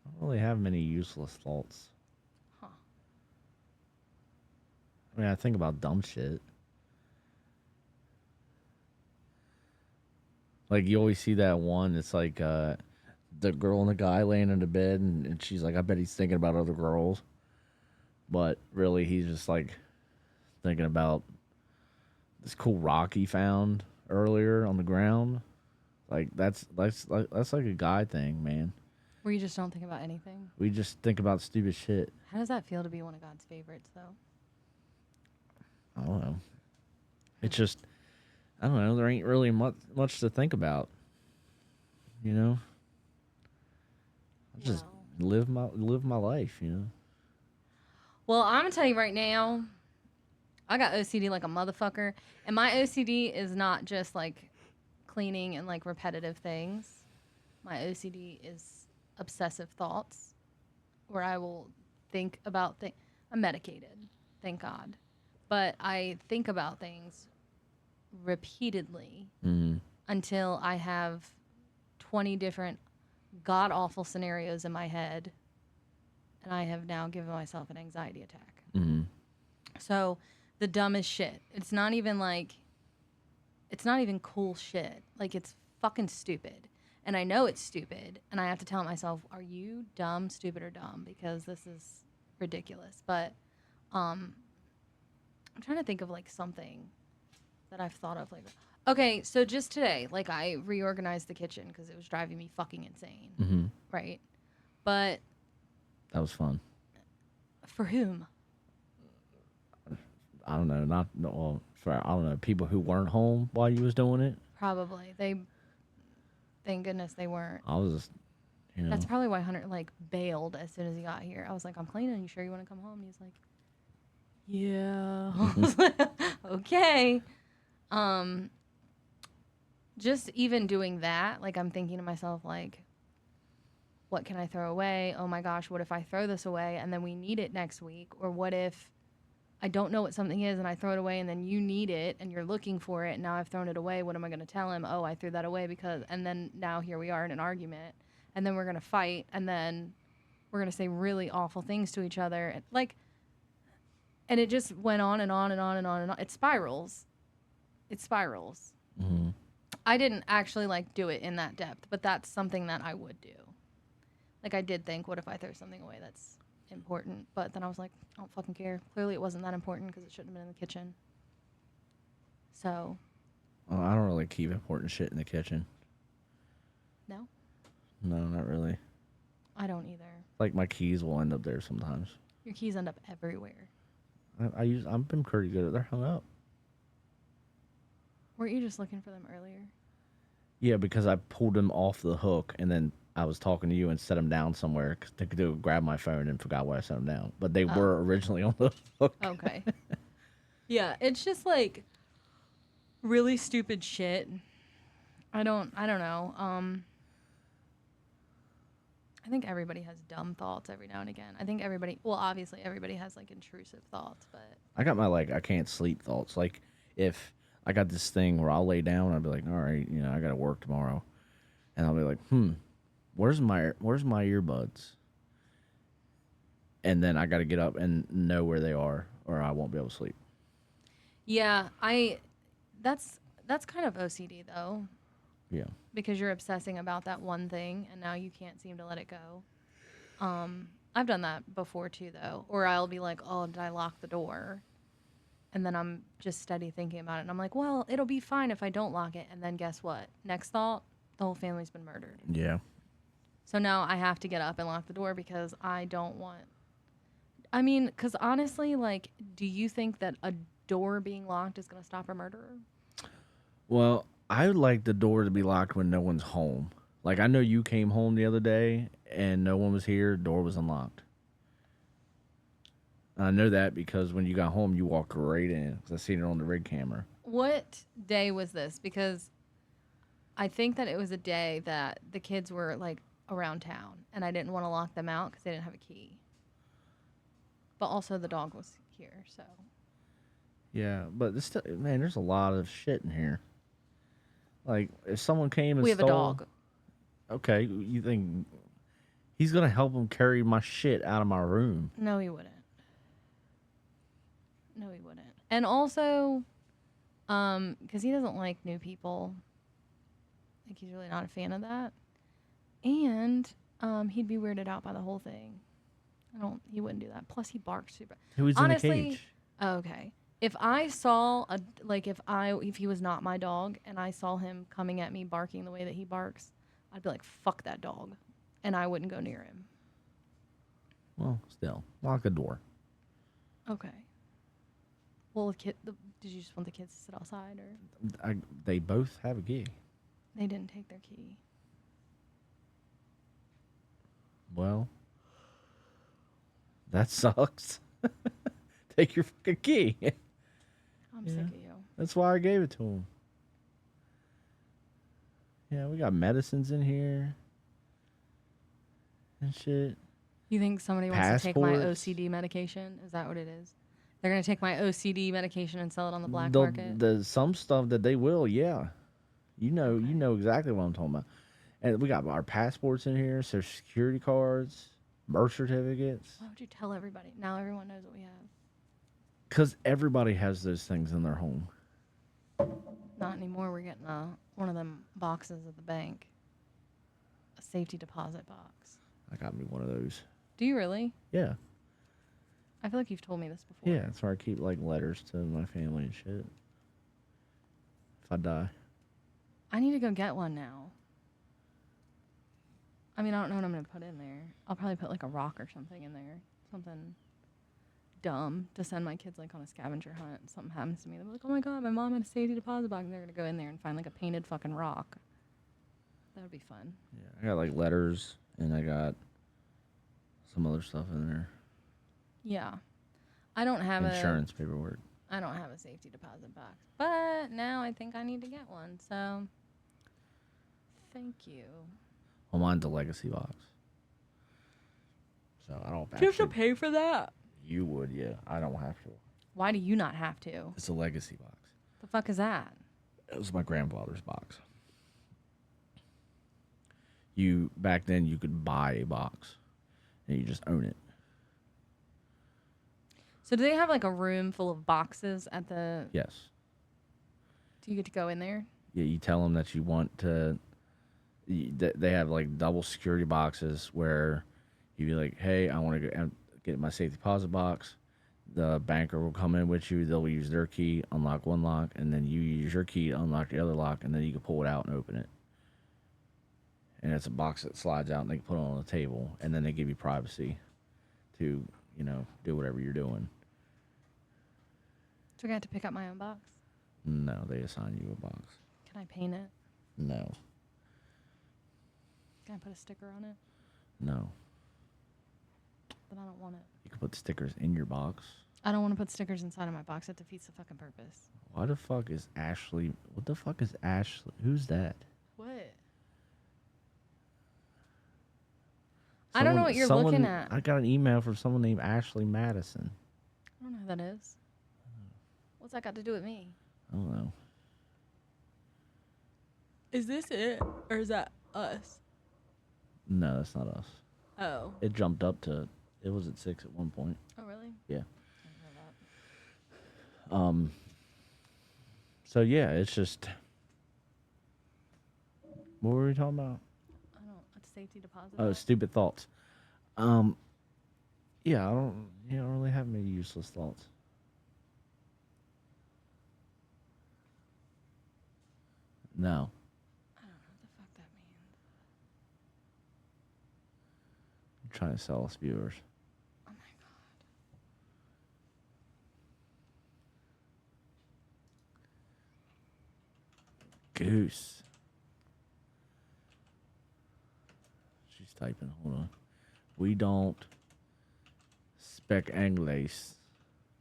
A: I don't really have many useless thoughts.
B: Huh.
A: I mean, I think about dumb shit. Like, you always see that one. It's like the girl and the guy laying in the bed, and she's like, I bet he's thinking about other girls. But really, he's just like thinking about this cool rock he found earlier on the ground. Like, that's like a guy thing, man.
B: Where you just don't think about anything?
A: We just think about stupid shit.
B: How does that feel to be one of God's favorites, though?
A: I don't know. It's just, I don't know. There ain't really much to think about. You know, I just live my life. You know.
B: Well, I'm gonna tell you right now, I got OCD like a motherfucker, and my OCD is not just like cleaning and like repetitive things. My OCD is obsessive thoughts, where I will think about things. I'm medicated, thank God, but I think about things repeatedly until I have 20 different god awful scenarios in my head, and I have now given myself an anxiety attack. So the dumbest shit. It's not even cool shit. Like, it's fucking stupid. And I know it's stupid, and I have to tell myself, are you dumb, stupid, or dumb? Because this is ridiculous. But I'm trying to think of like something that I've thought of. Like, okay, so just today, like, I reorganized the kitchen because it was driving me fucking insane. Right? But
A: that was fun.
B: For whom?
A: I don't know. For I don't know, people who weren't home while you was doing it.
B: Probably. Thank goodness they weren't.
A: I was just, you know.
B: That's probably why Hunter like bailed as soon as he got here. I was like, I'm cleaning. You sure you want to come home? And he's like, yeah. I was like, okay. Just even doing that, like, I'm thinking to myself, like, what can I throw away? Oh my gosh, what if I throw this away and then we need it next week? Or what if I don't know what something is and I throw it away and then you need it and you're looking for it and now I've thrown it away. What am I going to tell him? Oh, I threw that away because, and then now here we are in an argument, and then we're going to fight, and then we're going to say really awful things to each other. And like, and it just went on and on and on and on and on. It spirals. I didn't actually like do it in that depth, but that's something that I would do. Like, I did think, what if I throw something away that's important? But then I was like, I don't fucking care. Clearly it wasn't that important because it shouldn't have been in the kitchen. So.
A: Well, I don't really keep important shit in the kitchen.
B: No?
A: No, not really.
B: I don't either.
A: Like, my keys will end up there sometimes.
B: Your keys end up everywhere.
A: I've been pretty good at. They're hung up.
B: Weren't you just looking for them earlier?
A: Yeah, because I pulled them off the hook and then I was talking to you and set them down somewhere to grab my phone and forgot where I set them down. But they were originally on the hook.
B: Okay. Yeah, it's just like really stupid shit. I don't know. I think everybody has dumb thoughts every now and again. I think obviously everybody has like intrusive thoughts, but
A: I got my like I can't sleep thoughts. Like, if I got this thing where I'll lay down, I'll be like, all right, I got to work tomorrow. and I'll be like, where's my earbuds? And then I got to get up and know where they are, or I won't be able to sleep.
B: Yeah, that's kind of OCD though,
A: Yeah.
B: because you're obsessing about that one thing and now you can't seem to let it go. I've done that before too though, or I'll be like, "Oh, did I lock the door?" And then I'm just steady thinking about it and I'm like, "Well, it'll be fine if I don't lock it." And then guess what? Next thought, the whole family's been murdered.
A: Yeah.
B: So now I have to get up and lock the door because I don't want. I mean, because honestly, like, do you think that a door being locked is going to stop a murderer?
A: Well, I would like the door to be locked when no one's home. Like, I know you came home the other day and no one was here, door was unlocked. I know that because when you got home, you walked right in because I seen it on the rig camera.
B: What day was this? Because I think that it was a day that the kids were like around town and I didn't want to lock them out because they didn't have a key. But also the dog was here, so.
A: Yeah, but this man, there's a lot of shit in here. Like, if someone came and
B: We have a
A: stole,
B: dog.
A: okay, you think he's gonna help him carry my shit out of my room?
B: No, he wouldn't. No, he wouldn't. And also, because he doesn't like new people. Like, he's really not a fan of that. And he'd be weirded out by the whole thing. He wouldn't do that. Plus, he barks super.
A: He was
B: Honestly,
A: in the cage.
B: okay. If I saw if he was not my dog and I saw him coming at me barking the way that he barks, I'd be like, fuck that dog. And I wouldn't go near him.
A: Well, still, lock the door.
B: Okay. Well, did you just want the kids to sit outside or?
A: They both have a key.
B: They didn't take their key.
A: Well, that sucks. Take your fucking key.
B: I'm sick of you.
A: That's why I gave it to him. Yeah, we got medicines in here and shit.
B: You think somebody wants to take my
A: Passports.
B: OCD medication? Is that what it is? They're gonna take my OCD medication and sell it on the black
A: The
B: market.
A: some stuff that they will, yeah. You
B: Okay.
A: know exactly what I'm talking about. And we got our passports in here, social security cards, birth certificates.
B: Why would you tell everybody? Now everyone knows what we have.
A: Because everybody has those things in their home.
B: Not anymore. We're getting one of them boxes at the bank. A safety deposit box.
A: I got me one of those.
B: Do you really?
A: Yeah.
B: I feel like you've told me this before.
A: Yeah, that's where I keep like letters to my family and shit. If I die.
B: I need to go get one now. I mean, I don't know what I'm going to put in there. I'll probably put like a rock or something in there. Something dumb to send my kids like on a scavenger hunt. Something happens to me. They'll be like, oh my God, my mom had a safety deposit box. And they're going to go in there and find like a painted fucking rock. That would be fun.
A: Yeah, I got like letters and I got some other stuff in there.
B: Yeah. I don't have
A: Insurance paperwork.
B: I don't have a safety deposit box. But now I think I need to get one. So thank you.
A: Well, mine's a legacy box. So I don't
B: Do you have to pay for that?
A: You would, yeah. I don't have to.
B: Why do you not have to?
A: It's a legacy box.
B: The fuck is that?
A: It was my grandfather's box. Back then you could buy a box and you just own it.
B: So do they have like a room full of boxes at the...
A: Yes.
B: Do you get to go in there?
A: Yeah, you tell them that you want to. They have like double security boxes where you be like, "Hey, I want to get my safety deposit box." The banker will come in with you. They'll use their key, unlock one lock, and then you use your key to unlock the other lock, and then you can pull it out and open it. And it's a box that slides out, and they can put it on the table, and then they give you privacy to, do whatever you're doing.
B: So I got to pick up my own box?
A: No, they assign you a box.
B: Can I paint it?
A: No.
B: Can I put a sticker on it?
A: No.
B: But I don't want it.
A: You can put stickers in your box.
B: I don't want to put stickers inside of my box. It defeats the fucking purpose.
A: Why the fuck is Ashley? What the fuck is Ashley? Who's that?
B: What? I don't know what you're looking at.
A: I got an email from someone named Ashley Madison.
B: I don't know who that is. What's that got to do with me?
A: I don't know.
B: Is this it? Or is that... Us.
A: No, that's not us.
B: Oh.
A: It jumped up to. It was at 6 at one point.
B: Oh, really?
A: Yeah.
B: I didn't know that.
A: So yeah, it's just. What were we talking about?
B: I don't. It's safety deposit.
A: Oh, stupid thoughts. Yeah, I don't. You don't really have many useless thoughts. No.
B: I don't know what the fuck that means.
A: I'm trying to sell us viewers.
B: Oh my god.
A: Goose. She's typing. Hold on. We don't spec Anglais.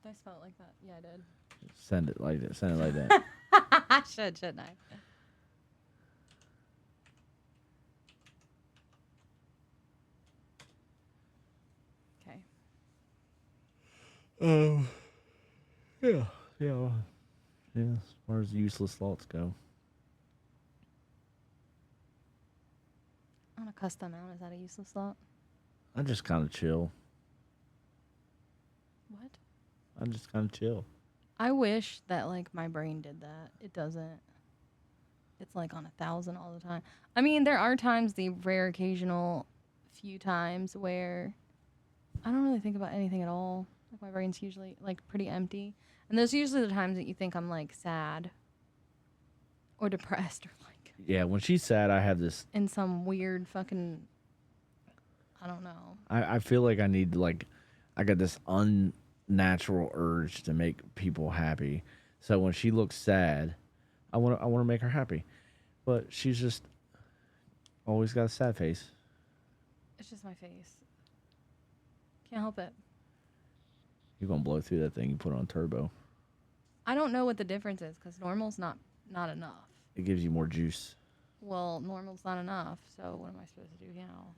B: Did I spell it like that? Yeah, I did.
A: Send it like that. Send it like that.
B: I should, shouldn't I? Okay.
A: Yeah. Yeah. Yeah. As far as useless thoughts go.
B: I want to cuss them out. Is that a useless thought?
A: I just kind of chill.
B: What?
A: I just kind of chill.
B: I wish that like my brain did that. It doesn't. It's like on 1,000 all the time. I mean, there are times, the rare occasional few times where I don't really think about anything at all. Like my brain's usually like pretty empty. And those are usually the times that you think I'm like sad or depressed or like
A: Yeah, when she's sad, I have this.
B: in some weird fucking, I don't know.
A: I feel like I need to like. I got this unnatural urge to make people happy. So when she looks sad, I want to make her happy, but she's just always got a sad face.
B: It's just my face. Can't help it.
A: You're gonna blow through that thing you put on turbo.
B: I don't know what the difference is because normal's not enough.
A: It gives you more juice.
B: Well, normal's not enough, so what am I supposed to do now?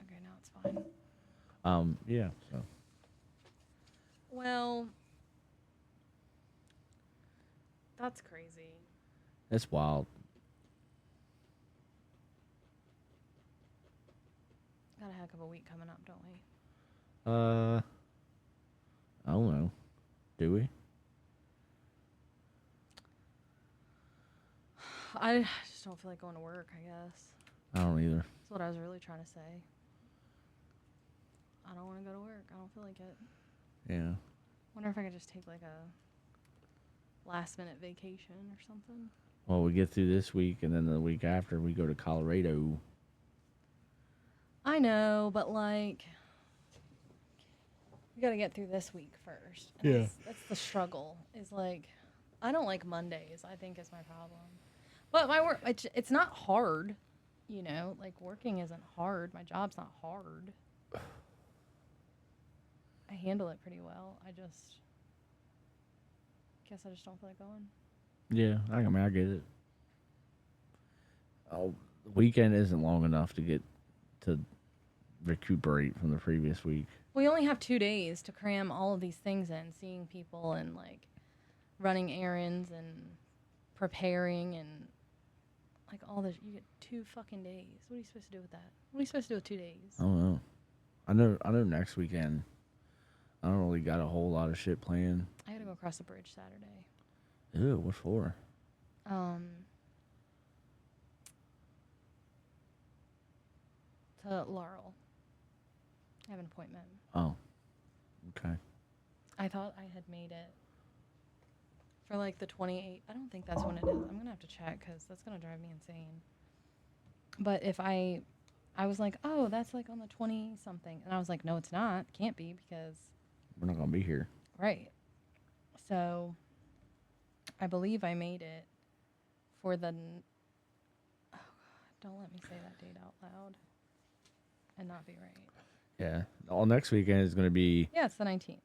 B: Okay, now it's fine.
A: Yeah. So
B: Well, that's crazy.
A: it's wild.
B: Got a heck of a week coming up, don't we?
A: I don't know. Do we?
B: I just don't feel like going to work, I guess.
A: I don't either.
B: That's what I was really trying to say. I don't want to go to work. I don't feel like it.
A: Yeah.
B: Wonder if I could just take like a last minute vacation or something.
A: Well, we get through this week, and then the week after we go to Colorado.
B: I know, but like, we got to get through this week first. And
A: Yeah.
B: That's the struggle. Is like, I don't like Mondays, I think is my problem. But my work, it's not hard, you know? Like, working isn't hard. My job's not hard. I handle it pretty well. I just guess I just don't feel like going.
A: Yeah, I mean, I get it. Oh, the weekend isn't long enough to get to recuperate from the previous week.
B: We only have 2 days to cram all of these things in, seeing people and like running errands and preparing and like all this. You get 2 fucking days. What are you supposed to do with that? What are you supposed to do with 2 days?
A: I don't know. I know next weekend I don't really got a whole lot of shit planned.
B: I gotta go across the bridge Saturday.
A: Ew, what for?
B: To Laurel. I have an appointment.
A: Oh, okay.
B: I thought I had made it for like the 28th. I don't think that's when it is. I'm gonna have to check because that's gonna drive me insane. But if I was like, oh, that's like on the 20 something, and I was like, no, it's not. Can't be because
A: We're not gonna be here.
B: right. So I believe I made it for the. Oh God! Don't let me say that date out loud and not be right.
A: Yeah. All next weekend is gonna be.
B: Yeah, it's the 19th.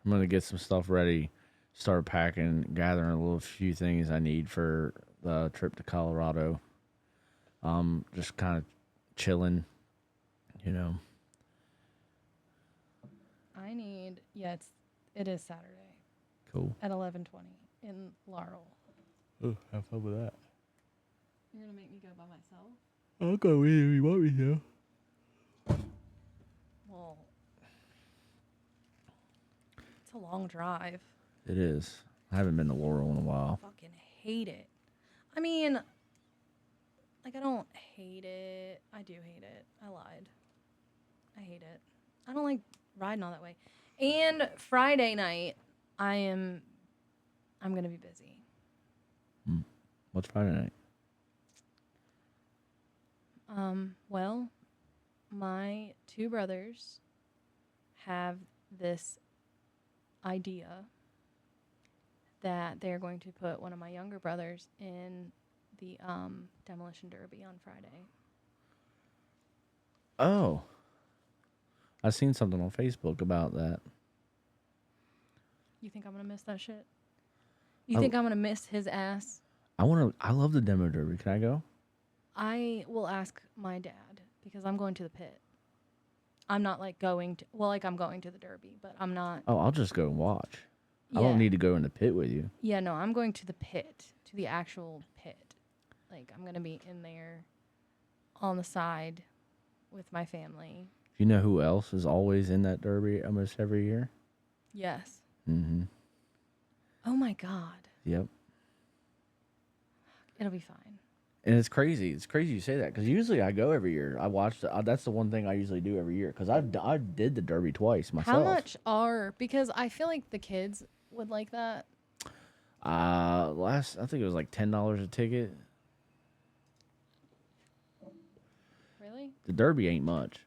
A: I'm gonna get some stuff ready, start packing, gathering a little few things I need for the trip to Colorado. Just kind of chilling, you know.
B: I need. Yeah, it is Saturday.
A: Cool.
B: at 11:20 in Laurel.
A: Oh, have fun with that.
B: You're gonna make me go by myself?
A: I'll go with you if you want me to.
B: Well, it's a long drive.
A: It is. I haven't been to Laurel in a while.
B: Fucking hate it. I mean, like, I don't hate it. I do hate it. I lied. I hate it. I don't like riding all that way. And Friday night, I'm gonna be busy.
A: What's Friday night?
B: Well, my two brothers have this idea that they're going to put one of my younger brothers in the demolition derby on Friday.
A: Oh. I seen something on Facebook about that.
B: You think I'm gonna miss that shit? You think I'm gonna miss his ass?
A: I love the demo derby. Can I go?
B: I will ask my dad because I'm going to the pit. I'm not like going to, well, like I'm going to the derby, but I'm not.
A: Oh, I'll just go and watch.
B: Yeah.
A: I don't need to go in the pit with you.
B: Yeah, no, I'm going to the pit, to the actual pit. Like, I'm going to be in there on the side with my family.
A: You know who else is always in that derby almost every year?
B: Yes.
A: Mm-hmm.
B: Oh my God.
A: Yep.
B: It'll be fine.
A: And it's crazy. It's crazy you say that because usually I go every year. I watch. That's the one thing I usually do every year because I did the derby twice myself.
B: How much because I feel like the kids would like that.
A: I think it was like $10 a ticket.
B: Really?
A: The derby ain't much,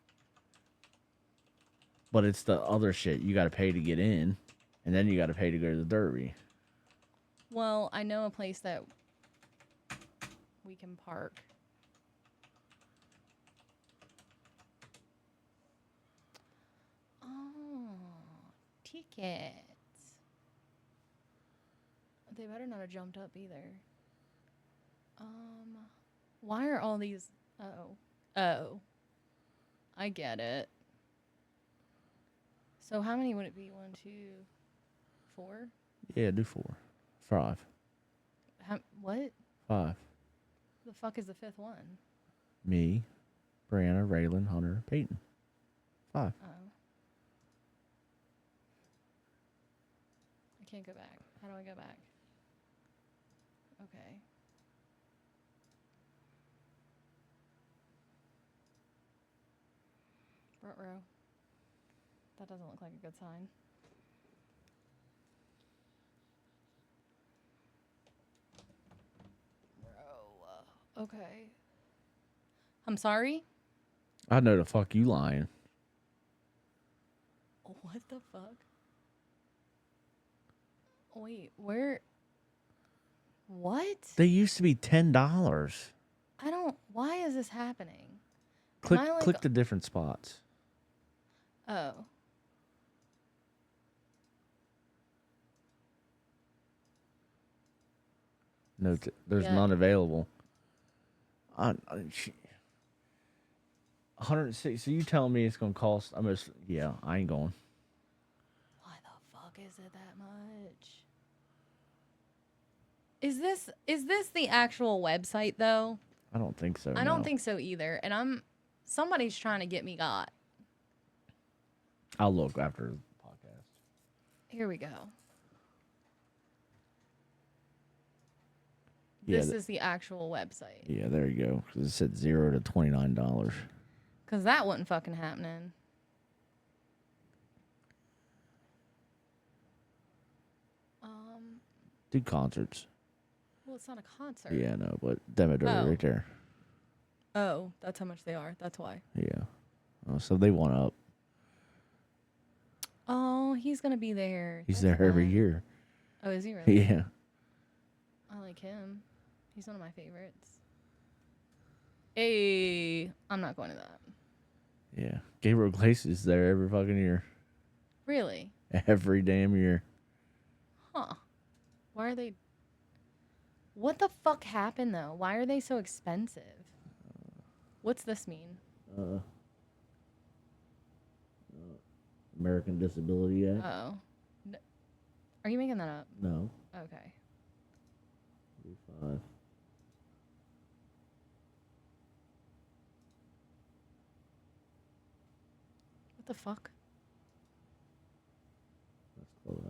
A: but it's the other shit you got to pay to get in, and then you got to pay to go to the derby.
B: Well, I know a place that we can park. Oh, tickets. They better not have jumped up either. Why are all these? Oh, I get it. So how many would it be? 1, 2, 4?
A: Yeah, do 4, 5,
B: What?
A: 5.
B: The fuck is the 5th one?
A: Me, Brianna, Raylan, Hunter, Peyton. 5.
B: Oh. I can't go back. How do I go back? Okay. Ruh-roh. That doesn't look like a good sign. Bro. Okay. I'm sorry?
A: I know the fuck you lying.
B: What the fuck? Wait, where? What?
A: They used to be $10.
B: Why is this happening?
A: Click the different spots.
B: Oh.
A: No, there's
B: Yeah.
A: none available. 160. So you telling me it's gonna cost almost? Yeah, I ain't going.
B: Why the fuck is it that much? Is this the actual website though?
A: I don't think so.
B: I don't think so either. And somebody's trying to get me got.
A: I'll look after the podcast.
B: Here we go.
A: Yeah,
B: This is the actual website.
A: Yeah, there you go. 'Cause it said $0 to $29.
B: Because that wasn't fucking happening.
A: Do concerts.
B: Well, it's not a concert.
A: Yeah, no, but demo derby right there.
B: Oh, that's how much they are. That's why.
A: Yeah. Oh, so they went up.
B: Oh, he's going to be there.
A: He's
B: That's
A: there every
B: fun.
A: year.
B: Oh, is he really?
A: Yeah.
B: I like him. He's one of my favorites. Hey, I'm not going to that.
A: Yeah. Gabriel Glace is there every fucking year.
B: Really?
A: Every damn year.
B: Huh. Why are they... What the fuck happened, though? Why are they so expensive? What's this mean?
A: American Disability Act.
B: Oh. Are you making that up?
A: No.
B: Okay.
A: 35.
B: What the fuck?
A: That's Clubhouse.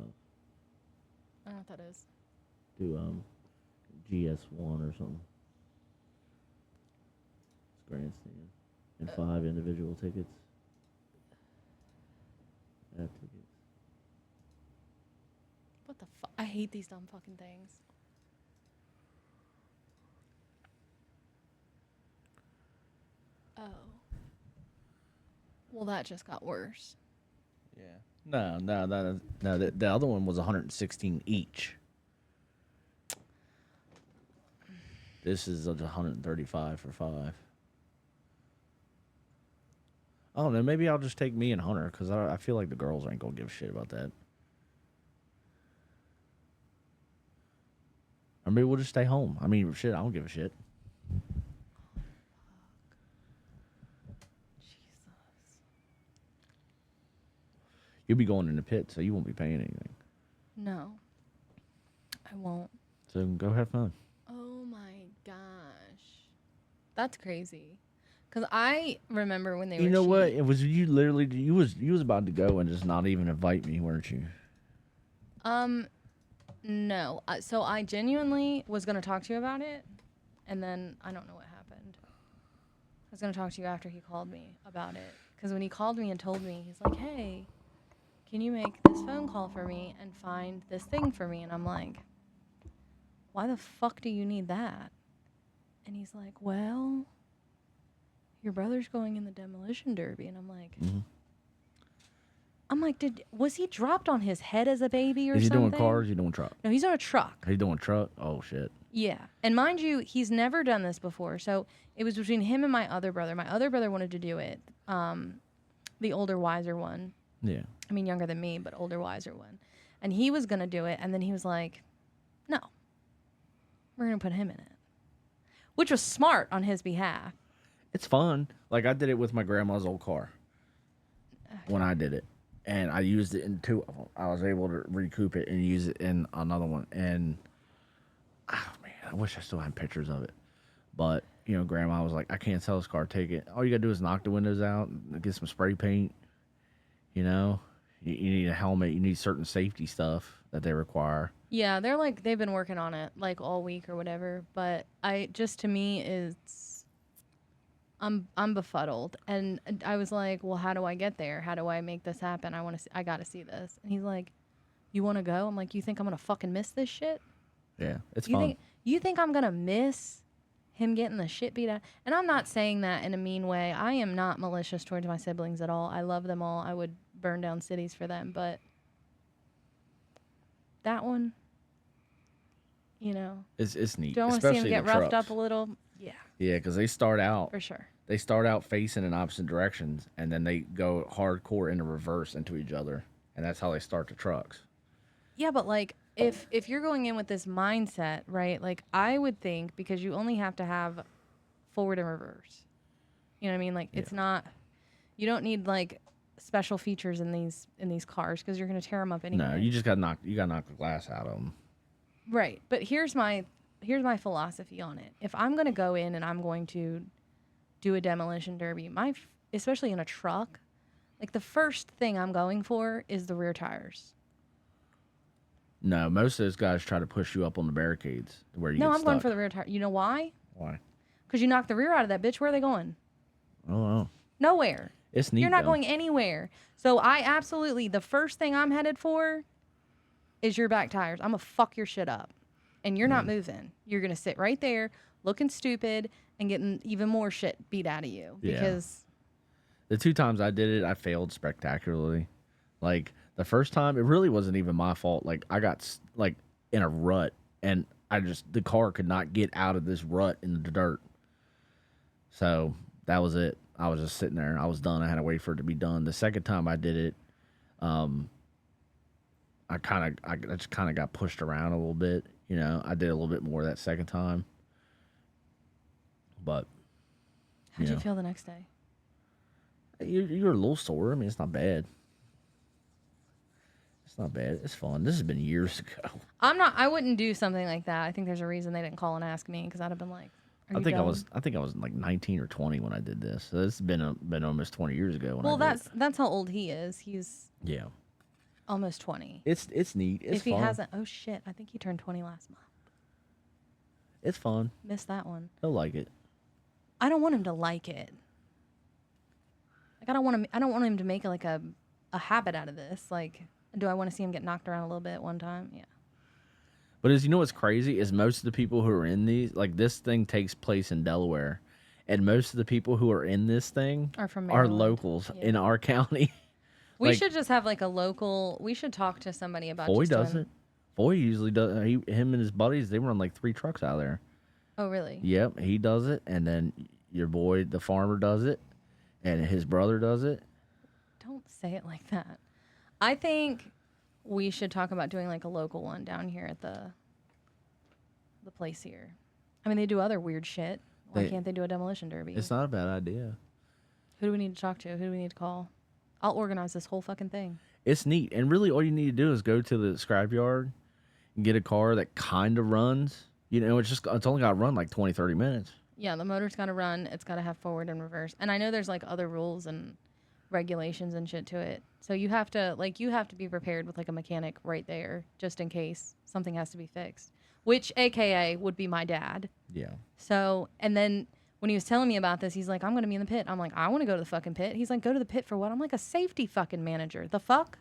B: I don't know what that is.
A: Do GS1 or something. It's grandstand. And 5 individual tickets. Add tickets.
B: What the fuck? I hate these dumb fucking things. Oh. Well, that just got worse.
A: Yeah. No. The other one was 116 each. This is 135 for 5. I don't know. Maybe I'll just take me and Hunter because I feel like the girls ain't gonna give a shit about that. Or maybe we'll just stay home. I mean, shit, I don't give a shit.
B: Jesus.
A: You'll be going in the pit, so you won't be paying anything.
B: No. I won't.
A: So go have fun.
B: Oh my gosh. That's crazy. Cause I remember when they were
A: You know what?
B: cheap.
A: It was you literally you was about to go and just not even invite me, weren't you?
B: No. So I genuinely was gonna talk to you about it, and then I don't know what happened. I was gonna talk to you after he called me about it. Cause when he called me and told me, he's like, "Hey, can you make this phone call for me and find this thing for me?" And I'm like, "Why the fuck do you need that?" And he's like, "Well, your brother's going in the demolition derby." And I'm like, was he dropped on his head as a baby or
A: Is he
B: something?
A: doing cars? He doing truck?
B: No, he's on a truck.
A: He's doing truck? Oh shit.
B: Yeah. And mind you, he's never done this before. So it was between him and my other brother. My other brother wanted to do it. The older, wiser one.
A: Yeah.
B: I mean, younger than me, but older, wiser one. And he was going to do it. And then he was like, no, we're going to put him in it. Which was smart on his behalf.
A: It's fun. Like I did it with my grandma's old car. When I did it. And I used it in 2 of them. I was able to recoup it and use it in another one. And oh man, I wish I still had pictures of it. But, you know, grandma was like, I can't sell this car, take it. All you gotta do is knock the windows out, get some spray paint. You know? You need a helmet, you need certain safety stuff that they require.
B: Yeah, they've been working on it like all week or whatever. But to me, I'm befuddled, and I was like, well, how do I get there? How do I make this happen? I gotta see this. And he's like, you want to go? I'm like, you think I'm gonna fucking miss this shit?
A: Yeah, it's
B: You
A: fun.
B: you think I'm gonna miss him getting the shit beat out? And I'm not saying that in a mean way. I am not malicious towards my siblings at all. I love them all. I would burn down cities for them. But that one, you know,
A: It's neat.
B: do I want to see him
A: especially
B: get
A: the
B: roughed
A: trucks.
B: up a little? Yeah,
A: Yeah, because they start out
B: for sure.
A: facing in opposite directions, and then they go hardcore into reverse into each other, and that's how they start the trucks.
B: Yeah, but like if you're going in with this mindset, right? Like I would think because you only have to have forward and reverse. You know what I mean? Like it's not you don't need like special features in these cars because you're going to tear them up anyway.
A: No, you just got knock the glass out of them.
B: Right. But here's my philosophy on it. If I'm going to go in and I'm going to do a demolition derby, especially in a truck, like the first thing I'm going for is the rear tires.
A: No, most of those guys try to push you up on the barricades where you
B: No,
A: get
B: I'm
A: stuck.
B: going for the rear tire. You know why?
A: Why?
B: Because you knock the rear out of that bitch. Where are they going?
A: I don't know.
B: Nowhere.
A: It's neat.
B: You're not
A: though.
B: going anywhere. So I absolutely, the first thing I'm headed for is your back tires. I'm going to fuck your shit up. And you're not moving. You're going to sit right there looking stupid and getting even more shit beat out of you.
A: Yeah.
B: Because
A: The 2 times I did it, I failed spectacularly. Like the first time, it really wasn't even my fault. Like I got like in a rut, and the car could not get out of this rut in the dirt. So that was it. I was just sitting there. I was done. I had to wait for it to be done. The second time I did it, I just kind of got pushed around a little bit. You know, I did a little bit more that second time. But
B: how'd you feel the next day?
A: you're a little sore. I mean, it's not bad. It's not bad. It's fun. This has been years ago.
B: I wouldn't do something like that. I think there's a reason they didn't call and ask me because I'd have been like, "Are you dumb?"
A: I think I was like 19 or 20 when I did this. So this has been almost 20 years ago when
B: Well,
A: I did
B: that's how old he is. He's
A: it. Yeah.
B: almost 20.
A: It's neat. It's
B: If he
A: fun.
B: hasn't, oh shit! I think he turned 20 last month.
A: It's fun.
B: Missed that one.
A: He'll like it.
B: I don't want him to like it. Like I don't want him. I don't want him to make like a habit out of this. Like, do I want to see him get knocked around a little bit one time? Yeah.
A: But as you know what's crazy is most of the people who are in these, like this thing takes place in Delaware, and most of the people who are in this thing
B: Are from
A: are
B: Maryland.
A: locals
B: Yeah.
A: in our county.
B: We
A: Like,
B: should just have like a local. We should talk to somebody about.
A: Foy
B: just
A: does
B: doing-
A: it. Foy usually does. Him and his buddies, they run like 3 trucks out of there.
B: Oh really?
A: Yep, he does it, and then your boy, the farmer, does it, and his brother does it.
B: Don't say it like that. I think we should talk about doing like a local one down here at the place here. I mean, they do other weird shit. Why can't they do a demolition derby?
A: It's not a bad idea.
B: Who do we need to talk to? Who do we need to call? I'll organize this whole fucking thing.
A: It's neat, and really all you need to do is go to the scrapyard and get a car that kind of runs. You know, it's only got to run like 20, 30 minutes.
B: Yeah, the motor's got to run. It's got to have forward and reverse. And I know there's like other rules and regulations and shit to it. So you have to be prepared with like a mechanic right there just in case something has to be fixed, which AKA would be my dad.
A: Yeah.
B: So, and then when he was telling me about this, he's like, I'm going to be in the pit. I'm like, I want to go to the fucking pit. He's like, go to the pit for what? I'm like, a safety fucking manager. The fuck?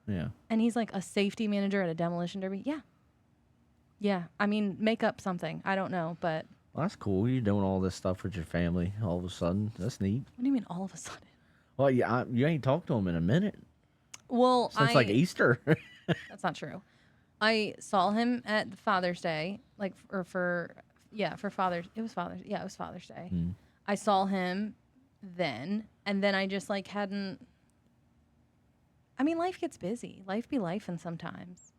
A: Yeah.
B: And he's like, a safety manager at a demolition derby? Yeah. Yeah. I mean, make up something. I don't know, but.
A: Well, that's cool. You're doing all this stuff with your family all of a sudden. That's neat.
B: What do you mean all of a sudden?
A: Well, yeah, you ain't talked to him in a minute.
B: Well,
A: Since like Easter.
B: That's not true. I saw him at Father's Day, like, or for Father's. It was Father's. Yeah, it was Father's Day.
A: Mm.
B: I saw him then, and then I just like hadn't. I mean, life gets busy. Life be life, and sometimes,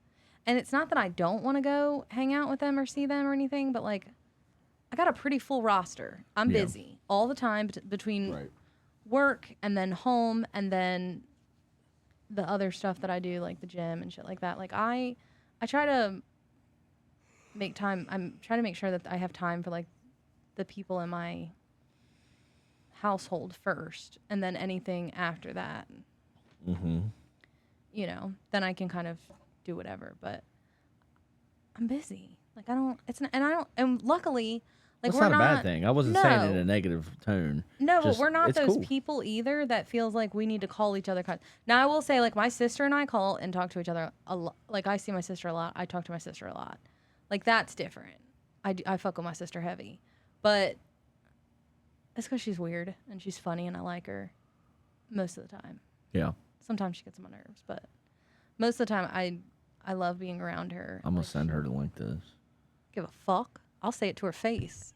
B: and it's not that I don't want to go hang out with them or see them or anything, but like, I got a pretty full roster. I'm
A: Yeah.
B: busy all the time between
A: Right.
B: work and then home and then the other stuff that I do, like the gym and shit like that. Like I try to make time. I'm trying to make sure that I have time for like the people in my household first, and then anything after that,
A: Mm-hmm.
B: you know, then I can kind of do whatever. But I'm busy. Like I don't. It's not, and I don't. And luckily, like
A: That's
B: we're
A: not a bad thing. I wasn't saying it in a negative tone.
B: No,
A: Just,
B: but we're not
A: it's
B: those
A: cool.
B: people either that feels like we need to call each other. Now, I will say, like, my sister and I call and talk to each other a lot. Like, I see my sister a lot. I talk to my sister a lot. Like, that's different. I fuck with my sister heavy. But it's because she's weird and she's funny and I like her most of the time.
A: Yeah.
B: Sometimes she gets on my nerves, but most of the time, I love being around her.
A: I'm going
B: Like,
A: to send her the link to this.
B: give a fuck. I'll say it to her face.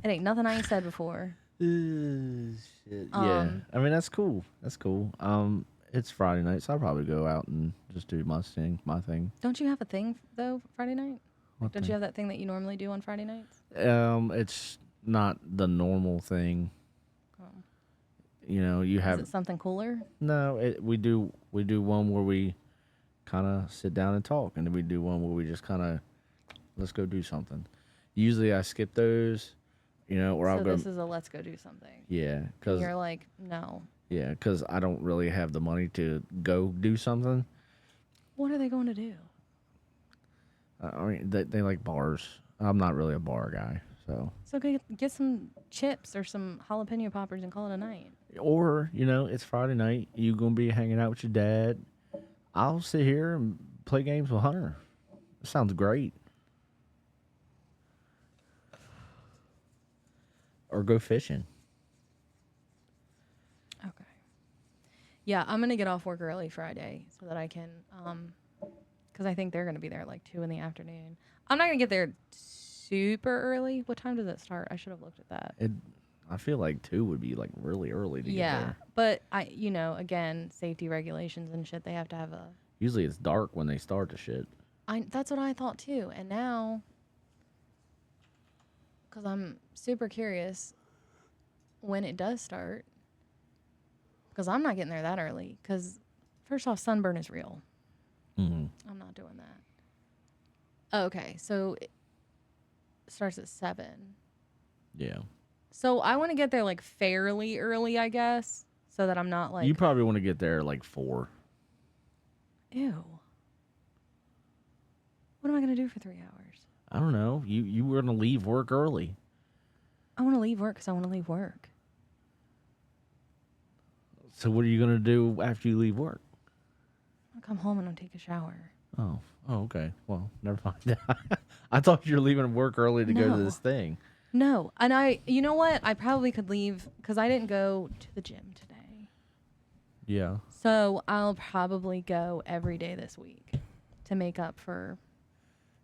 B: It ain't nothing I ain't said before.
A: Shit. Yeah. I mean, that's cool. That's cool. It's Friday night, so I'll probably go out and just do my thing.
B: Don't you have a thing though Friday night?
A: What
B: Don't
A: thing?
B: you have that thing that you normally do on Friday nights?
A: It's not the normal thing.
B: Oh.
A: You know, you
B: Is
A: have
B: it something cooler?
A: no. We do one where we kind of sit down and talk, and then we do one where we just kind of let's go do something. Usually, I skip those. You know, or
B: So
A: I'll go.
B: this is a let's go do something.
A: Yeah,
B: And
A: because
B: you're like, no.
A: I don't really have the money to go do something.
B: What are they going to do?
A: I mean, they like bars. I'm not really a bar guy, so.
B: So get some chips or some jalapeno poppers and call it a night.
A: Or, you know, it's Friday night. You gonna be hanging out with your dad. I'll sit here and play games with Hunter. It sounds great. Or go fishing.
B: Okay. Yeah, I'm gonna get off work early Friday so that I can, because I think they're gonna be there at like 2 p.m. I'm not gonna get there super early. What time does it start? I should have looked at that.
A: I feel like 2 would be like really early to get there.
B: But again, safety regulations and shit. They have to have a.
A: Usually it's dark when they start the shit.
B: That's what I thought too. And now, because I'm super curious when it does start, because I'm not getting there that early. Because First off, sunburn is real.
A: Mm-hmm.
B: I'm not doing that. Okay, so it starts at 7.
A: Yeah.
B: So I want to get there like fairly early, I guess, so that I'm not like,
A: You probably want to get there like 4.
B: ew. What am I going to do for 3 hours?
A: I don't know. You were going to leave work early.
B: I want to leave work because I want to leave work.
A: So what are you going to do after you leave work?
B: I'll come home and I'll take a shower.
A: Oh, okay. Well, never mind. I thought you were leaving work early to go to
B: No.
A: this thing.
B: No. And you know what? I probably could leave because I didn't go to the gym today.
A: Yeah.
B: So I'll probably go every day this week to make up for.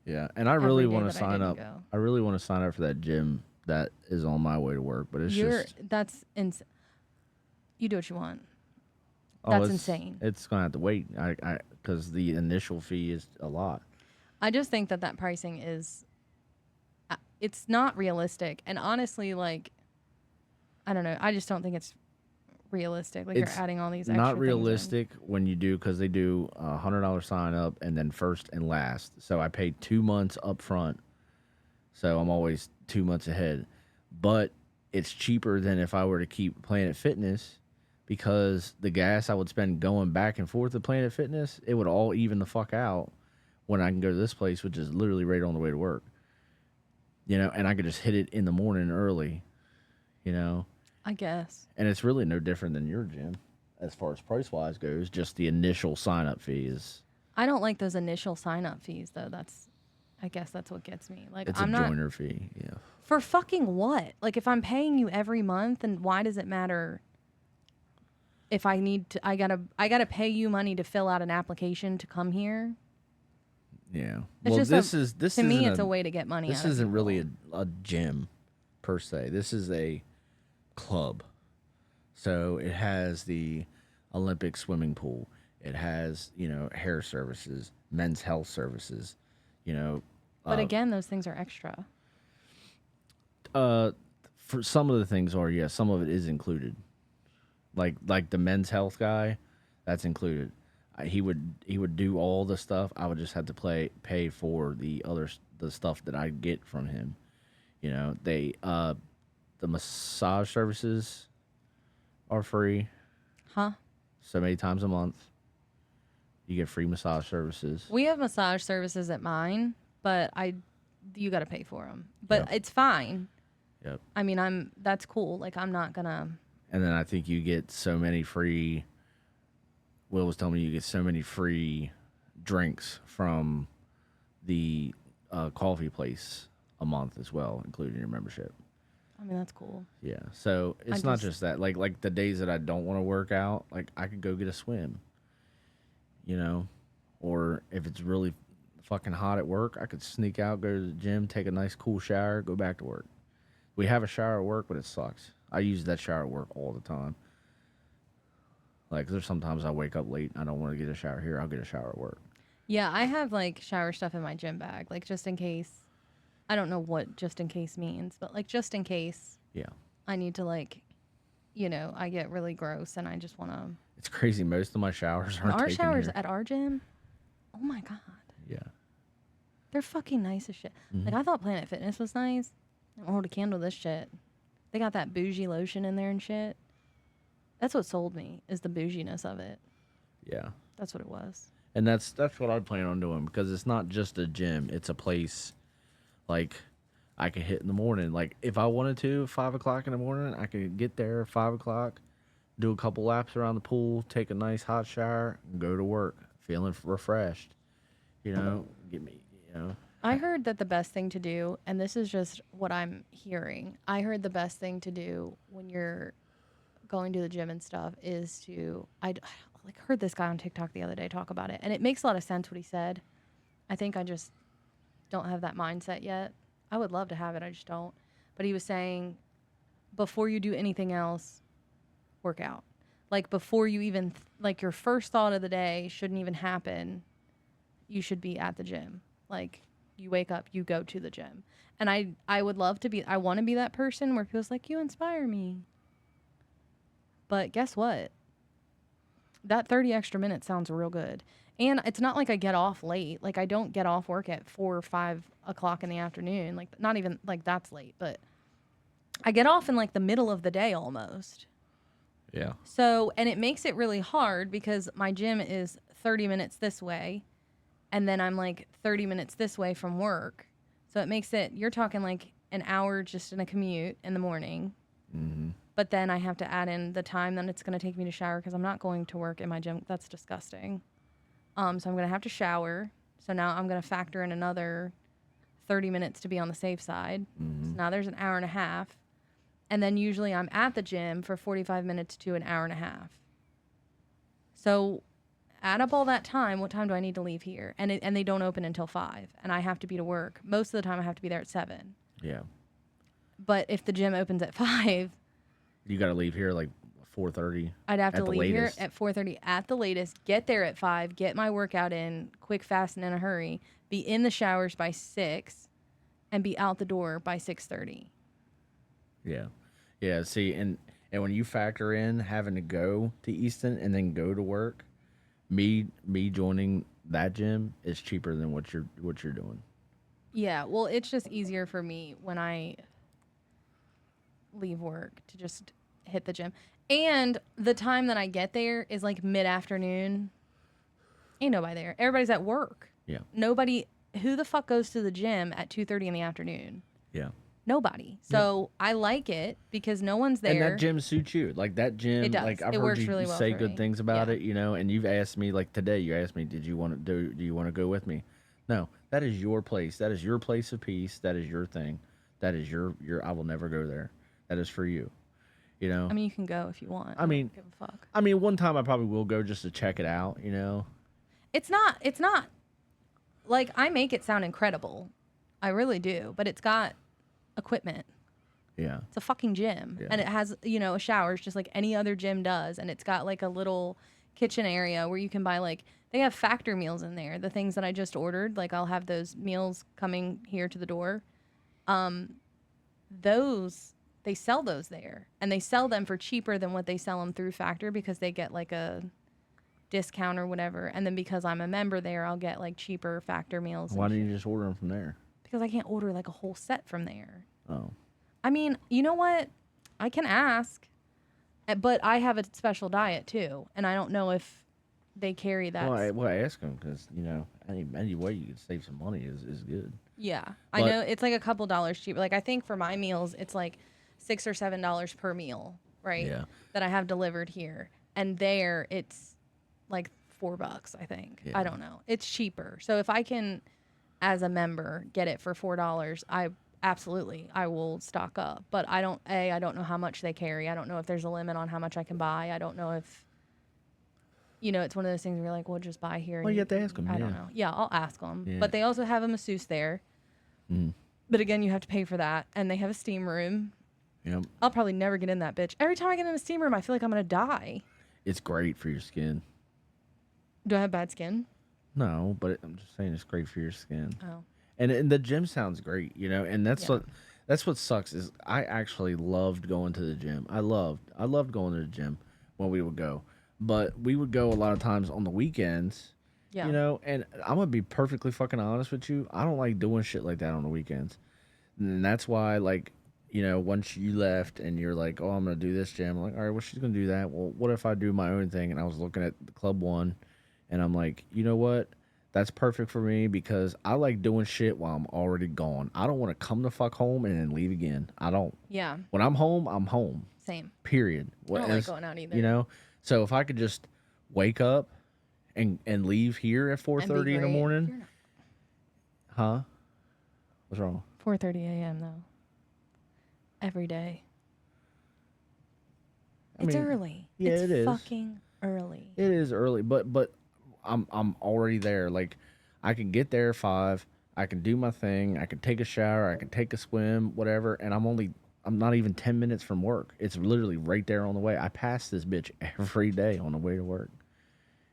A: Yeah, and I really
B: every day
A: want to
B: that I
A: sign
B: didn't
A: up.
B: go.
A: I really want to sign up for that gym that is on my way to work, but it's just
B: That's insane. You do what you want.
A: oh,
B: That's
A: it's
B: insane.
A: It's gonna have to wait. Because the initial fee is a lot.
B: I just think that pricing is, it's not realistic. And honestly, like, I don't know. I just don't think it's realistic. Like
A: It's
B: you're adding all these extra
A: not
B: things in.
A: realistic when you do because they do $100 sign up and then first and last. So I paid 2 months up front, so I'm always 2 months ahead. But it's cheaper than if I were to keep Planet Fitness because the gas I would spend going back and forth to Planet Fitness, it would all even the fuck out when I can go to this place, which is literally right on the way to work. You know, and I could just hit it in the morning early, you know.
B: I guess.
A: And it's really no different than your gym as far as price wise goes. Just the initial sign up fee is.
B: I don't like those initial sign up fees though. I guess that's what gets me. Like
A: It's
B: I'm
A: a
B: not
A: joiner fee. Yeah.
B: for fucking what? Like if I'm paying you every month, then why does it matter? If I need to, I gotta pay you money to fill out an application to come here.
A: Yeah.
B: It's
A: well,
B: just
A: this
B: to me,
A: isn't
B: it's a way to get money.
A: This
B: out of
A: isn't really
B: people.
A: a gym per se. This is a club. So it has the Olympic swimming pool. It has, hair services, men's health services,
B: But again, those things are extra.
A: for some of the things are, yes, some of it is included. Like the men's health guy, that's included. He would do all the stuff. I would just have to pay for the stuff that I get from him. The massage services are free.
B: Huh?
A: So many times a month, you get free massage services.
B: We have massage services at mine, but you got to pay for them. But
A: Yep.
B: it's fine.
A: Yep.
B: I mean, that's cool. Like I'm not gonna.
A: And then I think you get so many free. Will was telling me you get so many free drinks from the coffee place a month as well, including your membership.
B: I mean, that's cool.
A: Yeah, so it's not just that. Like the days that I don't want to work out, like I could go get a swim. Or if it's really fucking hot at work, I could sneak out, go to the gym, take a nice cool shower, go back to work. We have a shower at work, but it sucks. I use that shower at work all the time. Like, there's sometimes I wake up late and I don't want to get a shower here. I'll get a shower at work.
B: Yeah, I have like shower stuff in my gym bag, like just in case. I don't know what just in case means, but like just in case.
A: Yeah.
B: I need to I get really gross and I just want to.
A: It's crazy. Most of my showers aren't
B: Our
A: taken
B: showers
A: here.
B: at our gym, oh my God.
A: Yeah.
B: They're fucking nice as shit.
A: Mm-hmm.
B: Like I thought Planet Fitness was nice. I don't hold a candle to this shit. They got that bougie lotion in there and shit. That's what sold me, is the bouginess of it.
A: Yeah.
B: That's what it was.
A: And that's what I plan on doing, because it's not just a gym. It's a place like I could hit in the morning. Like if I wanted to, 5 o'clock in the morning, I could get there at 5 o'clock, do a couple laps around the pool, take a nice hot shower, and go to work feeling refreshed. Get me,
B: I heard that the best thing to do, and this is just what I'm hearing, I heard the best thing to do when you're going to the gym and stuff is I heard this guy on TikTok the other day talk about it, and it makes a lot of sense what he said. I think I just don't have that mindset yet. I would love to have it, I just don't. But he was saying, before you do anything else, work out. Like before you even, like your first thought of the day shouldn't even happen. You should be at the gym. Like you wake up, you go to the gym. And I would love to I want to be that person where people's like, you inspire me. But guess what? That 30 extra minutes sounds real good. And it's not like I get off late. Like, I don't get off work at 4 or 5 o'clock in the afternoon. Like, not even, like, that's late. But I get off in, like, the middle of the day almost.
A: Yeah.
B: So, and it makes it really hard because my gym is 30 minutes this way. And then I'm, like, 30 minutes this way from work. So it makes it, you're talking, like, an hour just in a commute in the morning.
A: Mm-hmm.
B: But then I have to add in the time that it's going to take me to shower because I'm not going to work in my gym. That's disgusting. So I'm going to have to shower. So now I'm going to factor in another 30 minutes to be on the safe side.
A: Mm-hmm.
B: So now there's an hour and a half. And then usually I'm at the gym for 45 minutes to an hour and a half. So add up all that time. What time do I need to leave here? And they don't open until 5. And I have to be to work. Most of the time I have to be there at 7.
A: Yeah.
B: But if the gym opens at 5,
A: You got to leave here like 4:30.
B: I'd have to
A: at the
B: leave
A: latest.
B: here at 4:30 at the latest, get there at 5, get my workout in, quick, fast, and in a hurry, be in the showers by 6, and be out the door by 6:30.
A: Yeah. Yeah. See, and when you factor in having to go to Easton and then go to work, me joining that gym is cheaper than what you're doing.
B: Yeah, well, it's just easier for me when I leave work to just hit the gym. And the time that I get there is like mid-afternoon. Ain't nobody there. Everybody's at work.
A: Yeah.
B: Nobody, who the fuck goes to the gym at 2:30 in the afternoon?
A: Yeah.
B: Nobody. So I like it because no one's there.
A: And that gym suits you. Like that gym,
B: It does.
A: like I've
B: It
A: heard
B: works
A: you
B: really well
A: say
B: for
A: good
B: me.
A: things about
B: Yeah.
A: it, and you've asked me, like today, you asked me, do you want to go with me? No, that is your place. That is your place of peace. That is your thing. That is your I will never go there. That is for you.
B: I mean, you can go if you want.
A: I mean,
B: don't give a fuck.
A: I mean, one time I probably will go just to check it out,
B: It's not like I make it sound incredible. I really do, but it's got equipment.
A: Yeah.
B: It's a fucking gym.
A: Yeah.
B: And it has, a showers just like any other gym does. And it's got like a little kitchen area where you can buy like, they have factor meals in there. The things that I just ordered, like I'll have those meals coming here to the door. They sell those there. And they sell them for cheaper than what they sell them through Factor because they get like a discount or whatever. And then because I'm a member there, I'll get like cheaper Factor meals.
A: Why don't you just order them from there?
B: Because I can't order like a whole set from there.
A: Oh.
B: I mean, you know what? I can ask, but I have a special diet too, and I don't know if they carry that.
A: Well, I ask them because any way you can save some money is good.
B: Yeah, I know it's like a couple dollars cheaper. Like I think for my meals, it's like $6 or $7 per meal, right?
A: Yeah.
B: That I have delivered here, and there it's like $4. I think.
A: Yeah.
B: I don't know. It's cheaper. So if I can, as a member, get it for $4, I will stock up. But I don't know how much they carry. I don't know if there's a limit on how much I can buy. I don't know if, it's one of those things where you're like, well, just buy here.
A: Well, you have to ask them.
B: I don't know. Yeah, I'll ask them.
A: Yeah.
B: But they also have a masseuse there.
A: Mm.
B: But again, you have to pay for that. And they have a steam room.
A: Yep.
B: I'll probably never get in that bitch. Every time I get in a steam room, I feel like I'm going to die.
A: It's great for your skin.
B: Do I have bad skin?
A: No, but I'm just saying it's great for your skin.
B: Oh.
A: And the gym sounds great, and that's
B: Yeah.
A: what sucks is I actually loved going to the gym. I loved going to the gym when we would go. But we would go a lot of times on the weekends.
B: Yeah.
A: And I'm gonna be perfectly fucking honest with you. I don't like doing shit like that on the weekends. And that's why once you left and you're like, oh, I'm gonna do this gym, I'm like, all right, well, she's gonna do that. Well, what if I do my own thing? And I was looking at the Club One and I'm like, you know what? That's perfect for me because I like doing shit while I'm already gone. I don't want to come the fuck home and then leave again. I don't.
B: Yeah.
A: When I'm home, I'm home.
B: Same.
A: Period.
B: I don't like going out either.
A: So if I could just wake up and leave here at 4:30 in the morning.
B: You're not.
A: Huh? What's wrong?
B: 4:30 a.m. though. Every day.
A: I
B: It's
A: mean,
B: early.
A: yeah,
B: it's
A: it is.
B: fucking early.
A: It is early, but I'm already there. Like I can get there at 5. I can do my thing. I can take a shower. I can take a swim, whatever. And I'm not even 10 minutes from work. It's literally right there on the way. I pass this bitch every day on the way to work,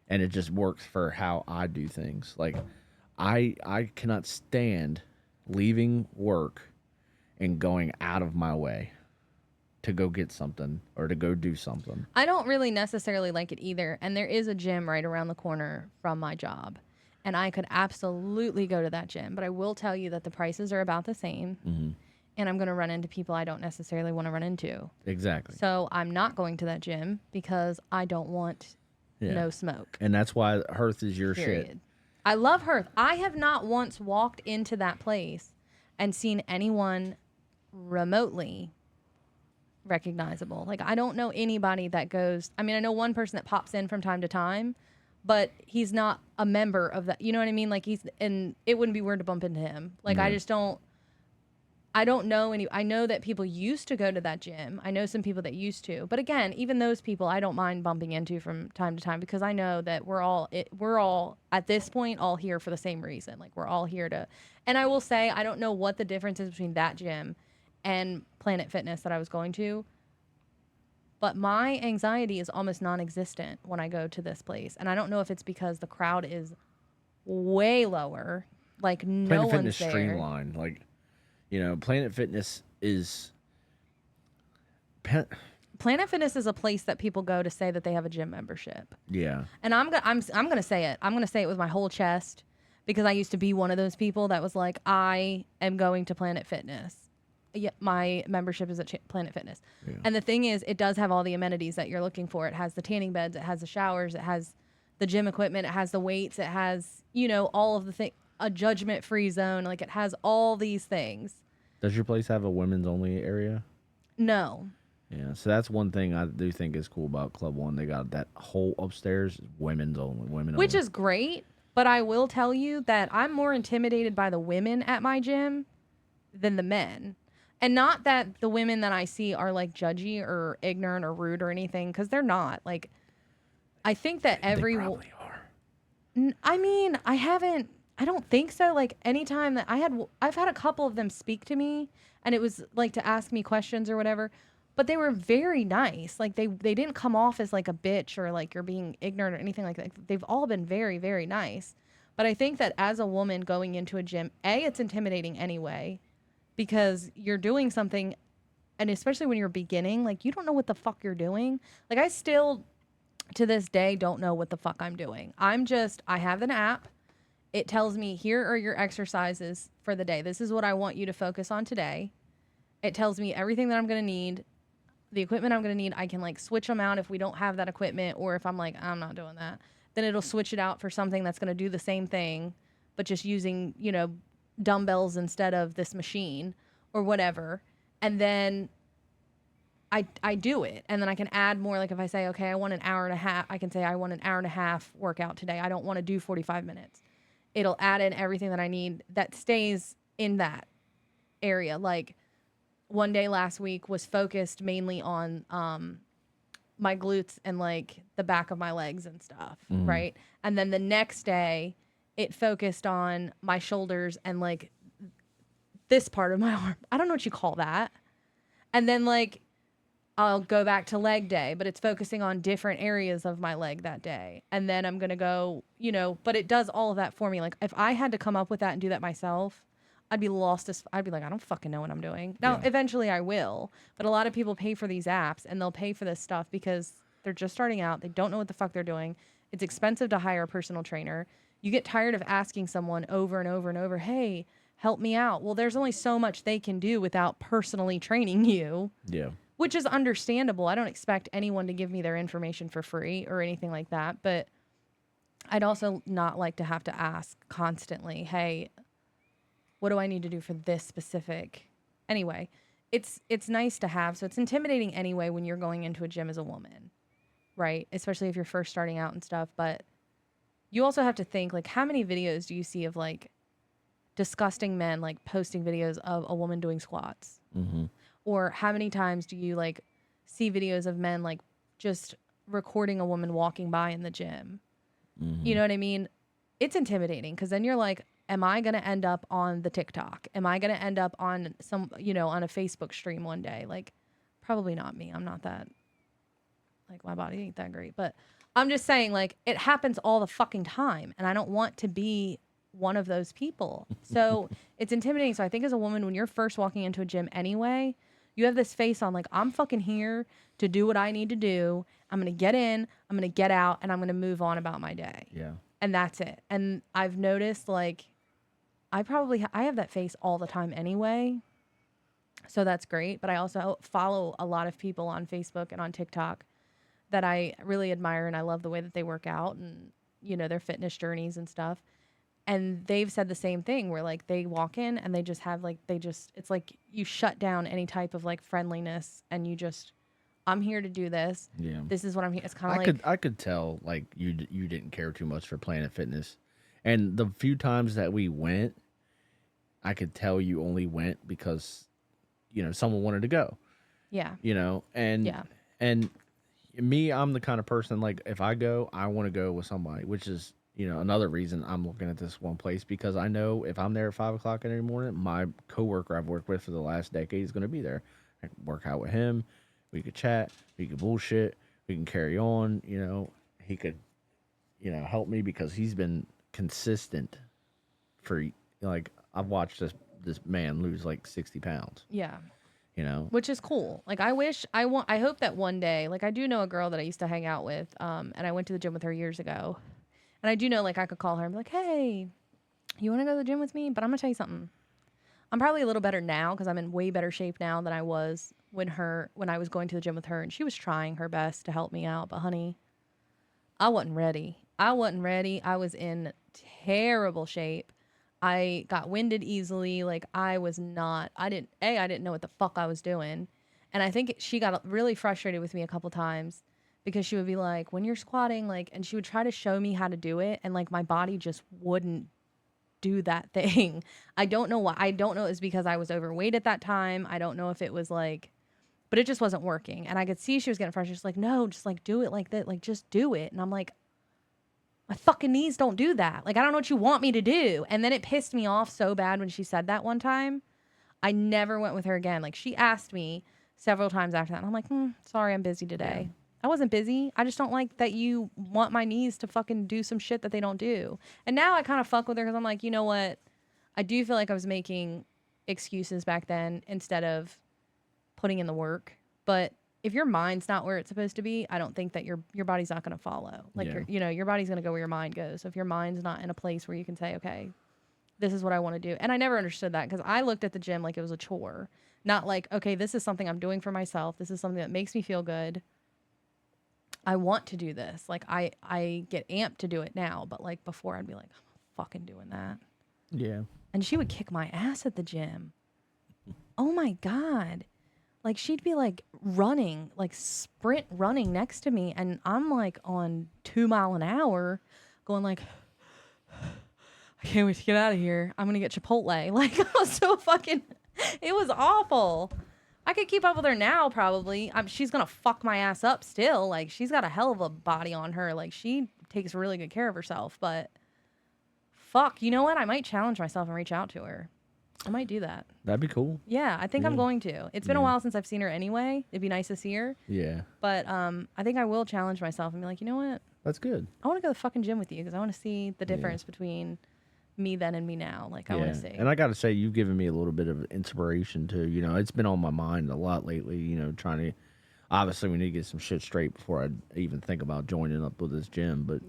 A: and it just works for how I do things. Like I cannot stand leaving work and going out of my way to go get something or to go do something.
B: I don't really necessarily like it either. And there is a gym right around the corner from my job. And I could absolutely go to that gym. But I will tell you that the prices are about the same.
A: Mm-hmm.
B: And I'm going to run into people I don't necessarily want to run into.
A: Exactly.
B: So I'm not going to that gym because I don't want no smoke.
A: And that's why Hearth is your
B: Period.
A: shit.
B: I love Hearth. I have not once walked into that place and seen anyone remotely recognizable. Like, I don't know anybody that goes. I mean, I know one person that pops in from time to time, but he's not a member of that. You know what I mean? Like, and it wouldn't be weird to bump into him. Like, I just don't. I don't know any. I know that people used to go to that gym. I know some people that used to. But again, even those people, I don't mind bumping into from time to time because I know that we're all at this point all here for the same reason. Like, we're all here to. And I will say, I don't know what the difference is between that gym and Planet Fitness that I was going to. But my anxiety is almost non-existent when I go to this place, and I don't know if it's because the crowd is way lower. Like, no
A: Planet
B: one's
A: Fitness
B: there.
A: streamlined. Like, you know, Planet Fitness is.
B: Planet Fitness is a place that people go to say that they have a gym membership.
A: Yeah.
B: And I'm gonna say it. I'm gonna say it with my whole chest because I used to be one of those people that was like, I am going to Planet Fitness. Yeah, my membership is at Planet Fitness. Yeah. And the thing is, it does have all the amenities that you're looking for. It has the tanning beds, it has the showers, it has the gym equipment, it has the weights, it has, you know, all of the things, a judgment-free zone. Like, it has all these things.
A: Does your place have a women's only area?
B: No.
A: Yeah, so that's one thing I do think is cool about Club One. They got that whole upstairs women's only,
B: which is great. But I will tell you that I'm more intimidated by the women at my gym than the men. And not that the women that I see are like judgy or ignorant or rude or anything, because they're not. Like, I think that
A: they probably are.
B: I mean, I don't think so. Like, anytime that I've had a couple of them speak to me, and it was like to ask me questions or whatever, but they were very nice. Like, they didn't come off as like a bitch or like you're being ignorant or anything like that. They've all been very, very nice. But I think that as a woman going into a gym, it's intimidating anyway. Because you're doing something, and especially when you're beginning, like, you don't know what the fuck you're doing. Like, I still, to this day, don't know what the fuck I'm doing. I have an app. It tells me, here are your exercises for the day. This is what I want you to focus on today. It tells me everything that I'm going to need, the equipment I'm going to need. I can, like, switch them out if we don't have that equipment, or if I'm like, I'm not doing that. Then it'll switch it out for something that's going to do the same thing, but just using, you know, dumbbells instead of this machine or whatever. And then I do it, and then I can add more. Like, if I say, okay, I want an hour and a half, I can say I want an hour and a half workout today. I don't want to do 45 minutes. It'll add in everything that I need that stays in that area. Like, one day last week was focused mainly on my glutes and like the back of my legs and stuff, right? And then the next day it focused on my shoulders and like this part of my arm. I don't know what you call that. And then like I'll go back to leg day, but it's focusing on different areas of my leg that day. And then I'm going to go, you know, but it does all of that for me. Like, if I had to come up with that and do that myself, I'd be lost. I'd be like, I don't fucking know what I'm doing. Now, eventually I will. But a lot of people pay for these apps and they'll pay for this stuff because they're just starting out. They don't know what the fuck they're doing. It's expensive to hire a personal trainer. You get tired of asking someone over and over and over, hey, help me out. Well, there's only so much they can do without personally training you.
A: Yeah.
B: Which is understandable. I don't expect anyone to give me their information for free or anything like that. But I'd also not like to have to ask constantly, hey, what do I need to do for this specific? Anyway, it's nice to have. So it's intimidating anyway when you're going into a gym as a woman, right? Especially if you're first starting out and stuff. But you also have to think, like, how many videos do you see of, like, disgusting men, like, posting videos of a woman doing squats?
A: Mm-hmm.
B: Or how many times do you, like, see videos of men, like, just recording a woman walking by in the gym? Mm-hmm. You know what I mean? It's intimidating because then you're like, am I going to end up on the TikTok? Am I going to end up on some, you know, on a Facebook stream one day? Like, probably not me. I'm not that, like, my body ain't that great. But I'm just saying, like, it happens all the fucking time. And I don't want to be one of those people. So it's intimidating. So I think as a woman, when you're first walking into a gym anyway, You have this face on like, I'm fucking here to do what I need to do. I'm going to get in, I'm going to get out, and I'm going to move on about my day.
A: Yeah.
B: And that's it. And I've noticed like I have that face all the time anyway. So that's great. But I also follow a lot of people on Facebook and on TikTok that I really admire, and I love the way that they work out and, their fitness journeys and stuff. And they've said the same thing where like they walk in and they just have like, it's like you shut down any type of like friendliness and you just, I'm here to do this.
A: Yeah.
B: This is what I'm here. It's kind of like,
A: I could tell like you didn't care too much for Planet Fitness, and the few times that we went, I could tell you only went because someone wanted to go.
B: yeah.
A: And
B: Yeah.
A: and me, I'm the kind of person like if I go, I want to go with somebody, which is another reason I'm looking at this one place because I know if I'm there at 5 o'clock in the morning, my coworker I've worked with for the last decade is going to be there. I can work out with him. We could chat. We could bullshit. We can carry on. He could, help me because he's been consistent for like I've watched this man lose like 60 pounds.
B: Yeah.
A: Which
B: is cool. Like I hope that one day, like I do know a girl that I used to hang out with, and I went to the gym with her years ago. And I do know like I could call her and be like, hey, you want to go to the gym with me? But I'm going to tell you something. I'm probably a little better now because I'm in way better shape now than I was when I was going to the gym with her, and she was trying her best to help me out. But honey, I wasn't ready. I was in terrible shape. I got winded easily. Like I didn't know what the fuck I was doing. And I think she got really frustrated with me a couple times because she would be like, when you're squatting, like, and she would try to show me how to do it. And like my body just wouldn't do that thing. I don't know why. I don't know if it was because I was overweight at that time. I don't know if it was like, but it just wasn't working. And I could see she was getting frustrated. She's like, no, just like do it like that. Like just do it. And I'm like, my fucking knees don't do that. Like, I don't know what you want me to do. And then it pissed me off so bad when she said that one time. I never went with her again. Like, she asked me several times after that. And I'm like, sorry, I'm busy today. Yeah. I wasn't busy. I just don't like that you want my knees to fucking do some shit that they don't do. And now I kind of fuck with her because I'm like, you know what? I do feel like I was making excuses back then instead of putting in the work. But if your mind's not where it's supposed to be, I don't think that your body's not going to follow. Like, your body's going to go where your mind goes. So if your mind's not in a place where you can say, okay, this is what I want to do. And I never understood that because I looked at the gym like it was a chore. Not like, okay, this is something I'm doing for myself. This is something that makes me feel good. I want to do this. Like, I get amped to do it now. But, like, before I'd be like, I'm fucking doing that.
A: Yeah.
B: And she would kick my ass at the gym. Oh, my God. Like, she'd be, like, running, like, sprint running next to me. And I'm, like, on 2 miles an hour going, like, I can't wait to get out of here. I'm going to get Chipotle. Like, I was so fucking, it was awful. I could keep up with her now, probably. She's going to fuck my ass up still. Like, she's got a hell of a body on her. Like, she takes really good care of herself. But, fuck, you know what? I might challenge myself and reach out to her. I might do that.
A: That'd be cool.
B: Yeah, I think I'm going to. It's been a while since I've seen her anyway. It'd be nice to see her.
A: Yeah.
B: But I think I will challenge myself and be like, you know what?
A: That's good.
B: I want to go to the fucking gym with you because I want to see the difference between me then and me now. Like, I want to see.
A: And I got to say, you've given me a little bit of inspiration too. It's been on my mind a lot lately, trying to, obviously we need to get some shit straight before I even think about joining up with this gym. But,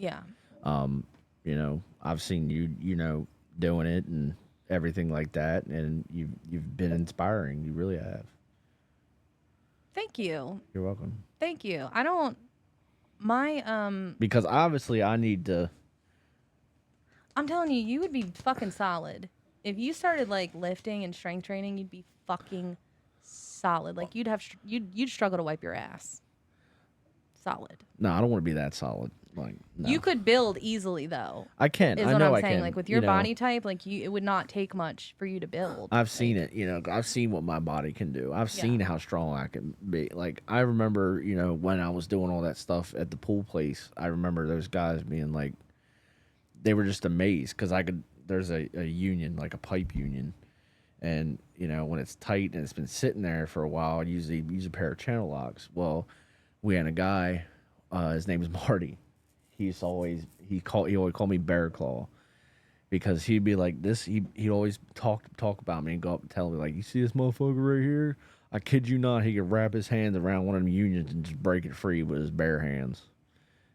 A: I've seen you, doing it and everything like that. And you've been inspiring. You really have.
B: Thank you.
A: You're welcome.
B: Thank you.
A: Because obviously I need to.
B: I'm telling you, you would be fucking solid. If you started like lifting and strength training, you'd be fucking solid. Like you'd struggle to wipe your ass. Solid.
A: No, I don't want to be that solid. Like no.
B: You could build easily though.
A: I can.
B: Is
A: I
B: what
A: know
B: I'm
A: I
B: saying.
A: can.
B: Like with your body type, like it would not take much for you to build.
A: I've seen it. I've seen what my body can do. I've seen how strong I can be. Like I remember, when I was doing all that stuff at the pool place. I remember those guys being like, they were just amazed because there's a union, like a pipe union. And, when it's tight and it's been sitting there for a while, I usually use a pair of channel locks. Well, we had a guy, his name is Marty. He always called me Bear Claw because he'd be like this. He'd always talk about me and go up and tell me like, you see this motherfucker right here? I kid you not, he could wrap his hands around one of them unions and just break it free with his bare hands.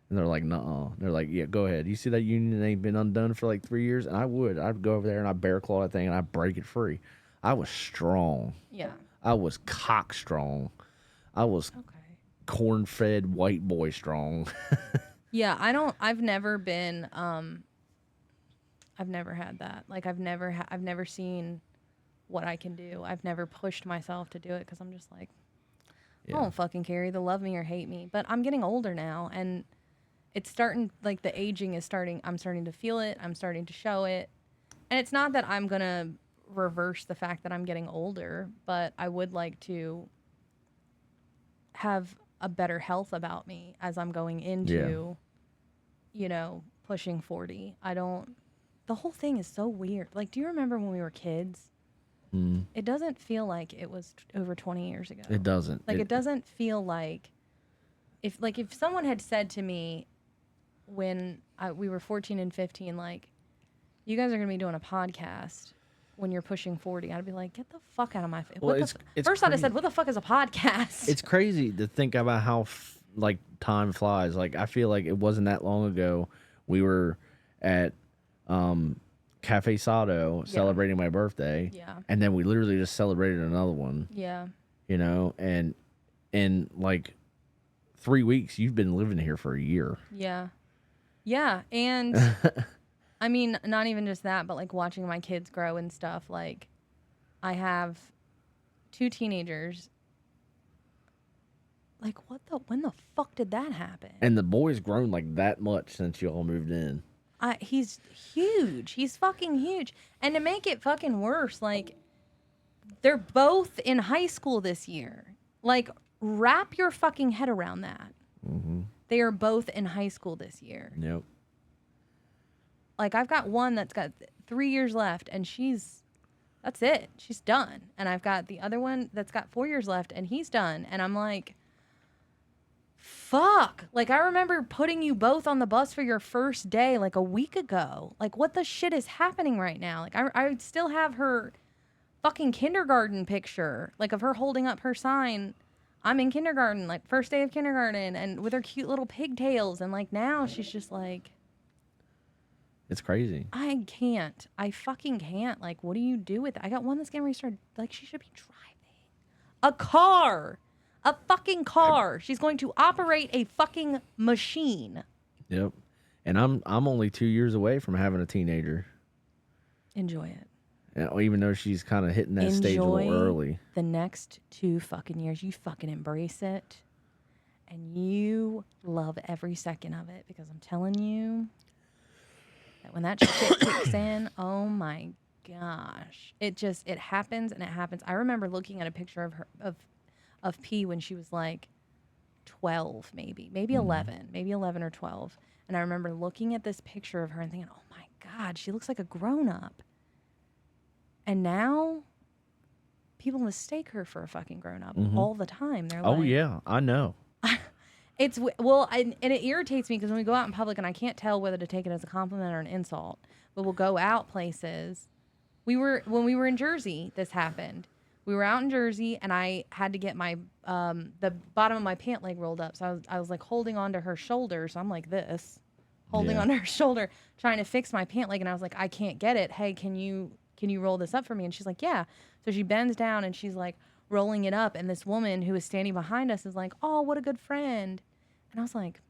A: And they're like, nuh-uh. They're like, yeah, go ahead. You see that union ain't been undone for like 3 years? And I'd go over there and I'd bear claw that thing and I'd break it free. I was strong.
B: Yeah.
A: I was cock strong. I was
B: Okay.
A: corn-fed white boy strong.
B: Yeah, I've never been I've never had that. Like I've never seen what I can do. I've never pushed myself to do it because I'm just like, I don't fucking care. Either love me or hate me. But I'm getting older now, and it's starting, like the aging is starting. I'm starting to feel it. I'm starting to show it. And it's not that I'm going to reverse the fact that I'm getting older, but I would like to have a better health about me as I'm going into, you know, pushing 40. The whole thing is so weird. Like, do you remember when we were kids?
A: Mm.
B: It doesn't feel like it was over 20 years ago.
A: It doesn't.
B: Like, it doesn't feel like if someone had said to me when we were 14 and 15, like, you guys are going to be doing a podcast when you're pushing 40, I'd be like, get the fuck out of my face.
A: Well,
B: First, I'd have said, what the fuck is a podcast?
A: It's crazy to think about how, like, time flies. Like, I feel like it wasn't that long ago we were at Cafe Sado celebrating my birthday.
B: Yeah.
A: And then we literally just celebrated another one.
B: Yeah.
A: You know, and in like 3 weeks, you've been living here for a year.
B: Yeah. Yeah. And I mean, not even just that, but like watching my kids grow and stuff. Like, I have 2 teenagers. Like, when the fuck did that happen?
A: And the boy's grown like that much since you all moved in.
B: He's huge. He's fucking huge. And to make it fucking worse, like, they're both in high school this year. Like, wrap your fucking head around that.
A: Mm-hmm.
B: They are both in high school this year.
A: Yep.
B: Like, I've got one that's got 3 years left, and that's it. She's done. And I've got the other one that's got 4 years left, and he's done. And I'm like, fuck. Like, I remember putting you both on the bus for your first day, like, a week ago. Like, what the shit is happening right now? Like, I still have her fucking kindergarten picture, like, of her holding up her sign. I'm in kindergarten, like, first day of kindergarten, and with her cute little pigtails. And, like, now she's just like...
A: It's crazy.
B: I can't. I fucking can't. Like, what do you do with it? I got one that's getting restarted. Like, she should be driving a car. A fucking car. She's going to operate a fucking machine.
A: Yep. And I'm only 2 years away from having a teenager.
B: Enjoy it.
A: And even though she's kind of hitting that stage a little early.
B: The next 2 fucking years, you fucking embrace it. And you love every second of it. Because I'm telling you that when that shit kicks in, oh my gosh. It happens and it happens. I remember looking at a picture of her, of P when she was like 12, maybe 11 or 12. And I remember looking at this picture of her and thinking, oh my God, she looks like a grown up. And now people mistake her for a fucking grown up all the time. They're like,
A: oh yeah, I know.
B: And it irritates me because when we go out in public and I can't tell whether to take it as a compliment or an insult, but we'll go out places. When we were in Jersey, this happened. We were out in Jersey, and I had to get my the bottom of my pant leg rolled up. So I was like holding onto her shoulder. So I'm like this, holding onto her shoulder, trying to fix my pant leg. And I was like, I can't get it. Hey, can you roll this up for me? And she's like, yeah. So she bends down and she's like rolling it up. And this woman who was standing behind us is like, oh, what a good friend. And I was like,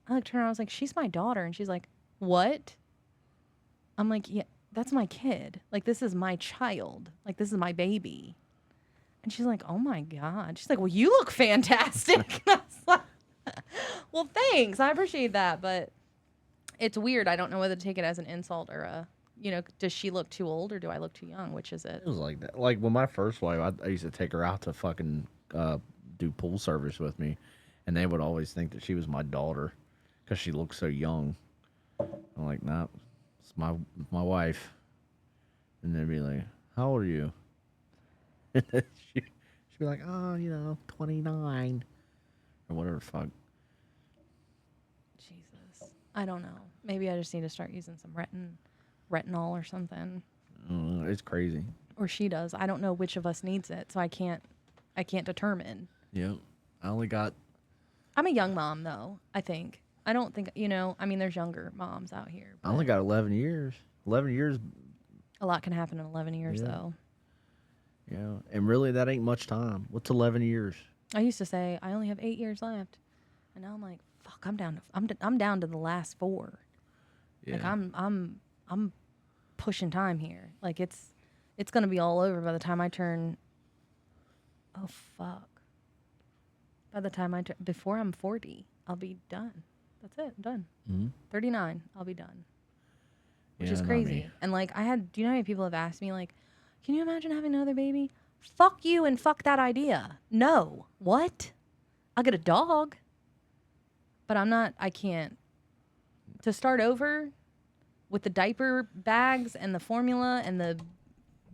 B: I looked at her and I was like, she's my daughter. And she's like, what? I'm like, yeah. That's my kid. Like, this is my child. Like, this is my baby. And she's like, oh my God. She's like, well, you look fantastic. And I was like, well, thanks. I appreciate that. But it's weird. I don't know whether to take it as an insult or does she look too old or do I look too young? Which is it?
A: It was like that. Like, when my first wife, I used to take her out to fucking do pool service with me. And they would always think that she was my daughter because she looked so young. I'm like, nah. It's my wife. And they'd be like, how old are you? she'd be like, oh, 29. Or whatever the fuck.
B: Jesus. I don't know. Maybe I just need to start using some retinol or something.
A: It's crazy.
B: Or she does. I don't know which of us needs it, so I can't I can't determine.
A: Yeah. I only got.
B: I'm a young mom, though, I think. I don't think, I mean, there's younger moms out here.
A: I only
B: But
A: got 11 years. 11 years.
B: a lot can happen in 11 years,
A: Yeah.
B: though.
A: Yeah. And really, that ain't much time. What's 11 years?
B: I used to say, I only have 8 years left. And now I'm like, fuck, I'm down to the last 4.
A: Yeah.
B: Like, I'm pushing time here. Like, it's going to be all over by the time I turn. Oh, fuck. By the time before I'm 40, I'll be done. That's it. I'm done.
A: Mm-hmm.
B: 39, I'll be done. Which
A: Yeah,
B: is
A: not
B: crazy.
A: me.
B: And like, do you know how many people have asked me, like, can you imagine having another baby? Fuck you and fuck that idea. No. What? I'll get a dog. But I can't. To start over with the diaper bags and the formula and the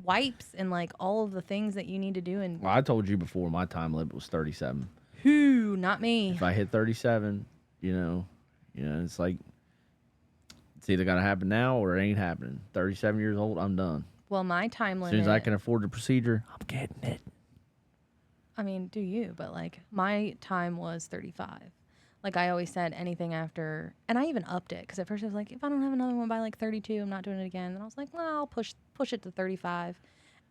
B: wipes and like all of the things that you need to do. And
A: Well, I told you before my time limit was 37.
B: who? Not me.
A: If I hit 37, it's like it's either gonna happen now or it ain't happening. 37 years old, I'm done.
B: Well, my time
A: As
B: limit.
A: soon as I can afford the procedure, I'm getting it.
B: I mean, do you? But like, my time was 35. Like I always said, anything after, and I even upped it because at first I was like, if I don't have another one by like 32, I'm not doing it again. And I was like, well, I'll push it to 35.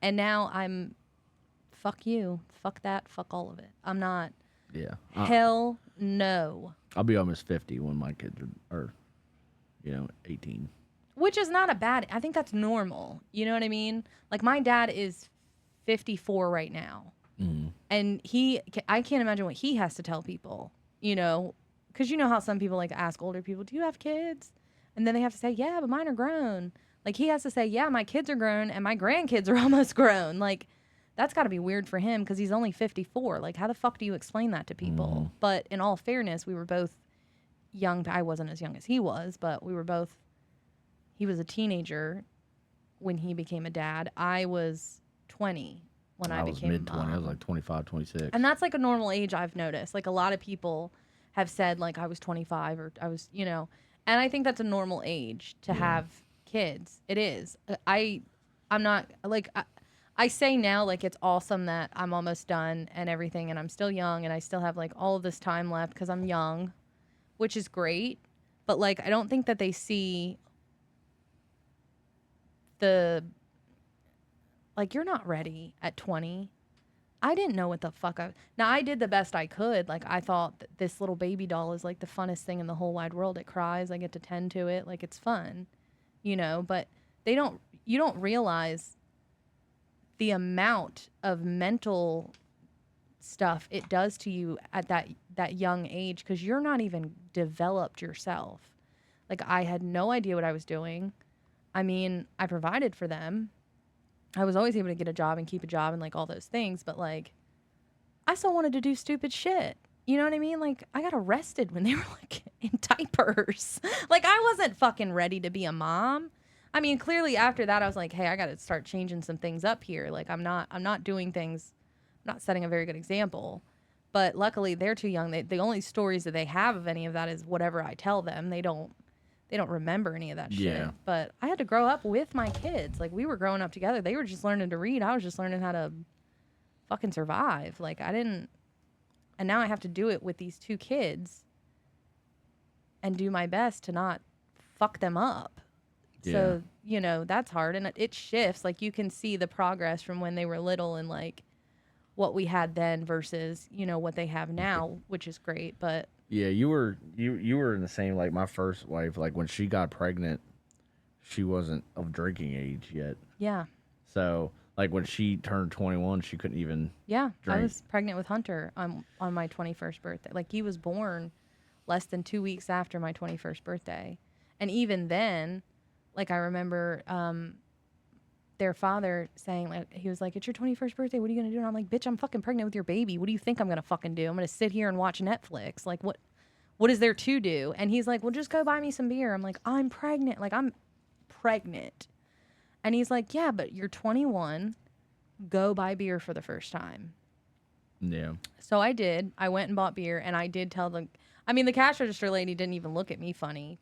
B: And now I'm, fuck you, fuck that, fuck all of it. I'm not.
A: Yeah.
B: Hell no.
A: I'll be almost 50 when my kids are 18.
B: Which is not a bad. I think that's normal. You know what I mean? Like my dad is 54 right now, and I can't imagine what he has to tell people. Because you know how some people like ask older people, do you have kids? And then they have to say, yeah, but mine are grown. Like he has to say, yeah, my kids are grown and my grandkids are almost grown. Like that's got to be weird for him because he's only 54. Like how the fuck do you explain that to people? But in all fairness, we were both young. I wasn't as young as he was, but we were both, he was a teenager when he became a dad. I was 20 when I became
A: mid-20.
B: a mom.
A: I was like 25, 26.
B: And that's like a normal age I've noticed. Like a lot of people have said like I was 25 or I was, and I think that's a normal age to have kids. It is. I'm not like, I say now like it's awesome that I'm almost done and everything and I'm still young and I still have like all of this time left because I'm young, which is great. But like, I don't think that they see like you're not ready at 20. I didn't know what the fuck now I did the best I could. Like I thought that this little baby doll is like the funnest thing in the whole wide world. It cries, I get to tend to it, like it's fun, but you don't realize the amount of mental stuff it does to you at that young age because you're not even developed yourself. Like I had no idea what I was doing. I mean, I provided for them. I was always able to get a job and keep a job and like all those things, but like I still wanted to do stupid shit. You know what I mean? Like I got arrested when they were like in diapers. Like I wasn't fucking ready to be a mom. I mean, clearly after that I was like, hey, I got to start changing some things up here. Like I'm not doing things, I'm not setting a very good example. But luckily they're too young. The only stories that they have of any of that is whatever I tell them. They don't remember any of that shit.
A: Yeah.
B: But I had to grow up with my kids. Like we were growing up together. They were just learning to read. I was just learning how to fucking survive. Like and now I have to do it with these 2 kids and do my best to not fuck them up.
A: Yeah.
B: So, that's hard and it shifts. Like you can see the progress from when they were little and like what we had then versus, what they have now, which is great. But
A: yeah, you were in the same, like my first wife, like when she got pregnant, she wasn't of drinking age yet.
B: yeah.
A: So like when she turned 21, she couldn't even
B: Yeah,
A: drink.
B: I was pregnant with Hunter on my 21st birthday. Like he was born less than 2 weeks after my 21st birthday. And even then, like I remember their father saying, like, he was like, it's your 21st birthday, what are you going to do? And I'm like, bitch, I'm fucking pregnant with your baby. What do you think I'm going to fucking do? I'm going to sit here and watch Netflix. Like what is there to do? And he's like, well, just go buy me some beer. I'm like, I'm pregnant. Like I'm pregnant. And he's like, yeah, but you're 21. Go buy beer for the first time.
A: Yeah.
B: So I did. I went and bought beer, and I did tell the cash register lady didn't even look at me funny,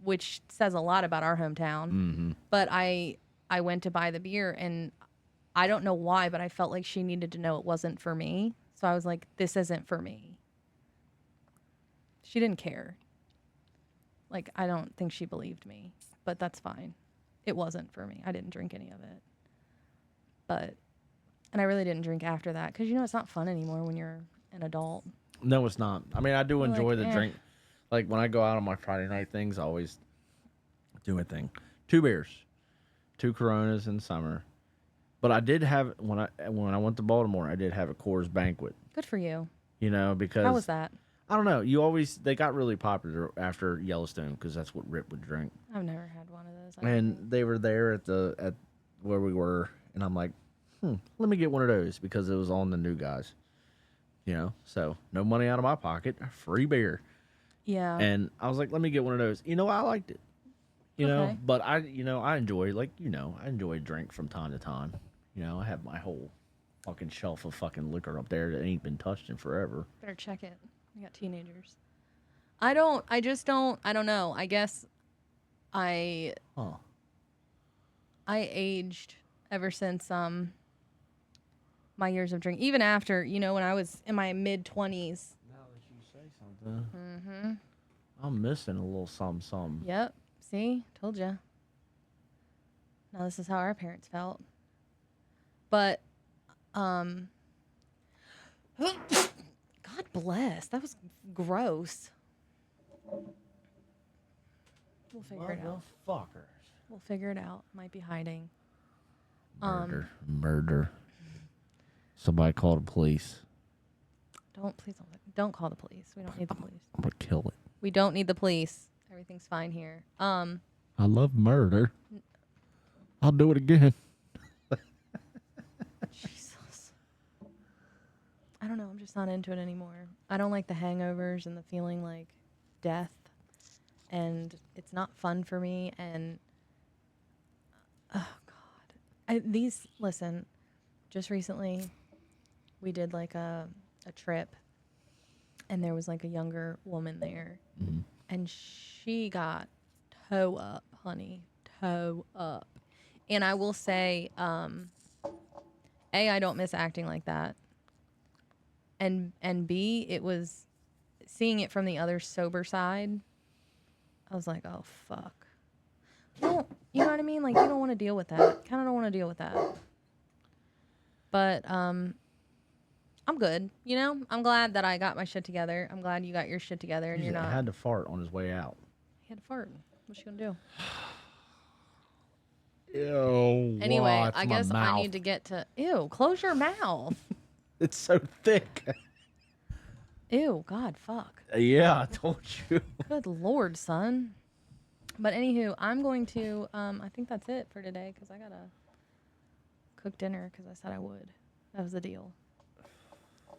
B: which says a lot about our hometown.
A: Mm-hmm.
B: But I went to buy the beer, and I don't know why, but I felt like she needed to know it wasn't for me. So I was like, this isn't for me. She didn't care. Like, I don't think she believed me, but that's fine. It wasn't for me. I didn't drink any of it. And I really didn't drink after that because, you know, it's not fun anymore when you're an adult.
A: No, it's not. I mean, I do
B: You're
A: enjoy
B: like,
A: the
B: eh.
A: drink. Like when I go out on my Friday night things, I always do a thing. 2 beers, 2 Coronas in summer. But I did have when I went to Baltimore, I did have a Coors Banquet.
B: Good for you.
A: You know, because
B: How was that?
A: I don't know. They got really popular after Yellowstone because that's what Rip would drink.
B: I've never had one of those.
A: And they were there at where we were, and I'm like, let me get one of those because it was on the new guys. You know, so no money out of my pocket, free beer.
B: Yeah.
A: And I was like, let me get one of those. You know, I liked it. You know, but I enjoy I enjoy a drink from time to time. You know, I have my whole fucking shelf of fucking liquor up there that ain't been touched in forever.
B: Better check it. You got teenagers. I don't know. I guess I aged ever since my years of drinking. Even after, you know, when I was in my mid-20s.
A: Now that you say something, I'm missing a little something.
B: Yep. See? Told you. Now this is how our parents felt. But, God bless. That was gross. We'll figure it out.
A: Motherfuckers.
B: We'll figure it out. Might be hiding.
A: Murder. Somebody call the police.
B: Don't call the police. We don't need the police.
A: I'm gonna kill it.
B: We don't need the police. Everything's fine here.
A: I love murder. I'll do it again.
B: Jesus. I don't know. I'm just not into it anymore. I don't like the hangovers and the feeling like death. And it's not fun for me. And, oh, God. Listen, just recently we did like a trip. And there was like a younger woman there.
A: Mm-hmm.
B: And she got toe up, honey. Toe up. And I will say, A, I don't miss acting like that. And B, it was seeing it from the other sober side. I was like, oh, fuck. You know what I mean? Like, you don't want to deal with that. Kind of don't want to deal with that. But I'm good, you know? I'm glad that I got my shit together. I'm glad you got your shit together and you're not.
A: He had to fart on his way out.
B: He had to fart. What's she gonna do?
A: Ew.
B: Anyway, I guess I need to get to... Ew, close your mouth.
A: It's so thick.
B: Ew, God, fuck.
A: Yeah, I told you.
B: Good Lord, son. But anywho, I'm going to... I think that's it for today because I gotta cook dinner because I said I would. That was the deal.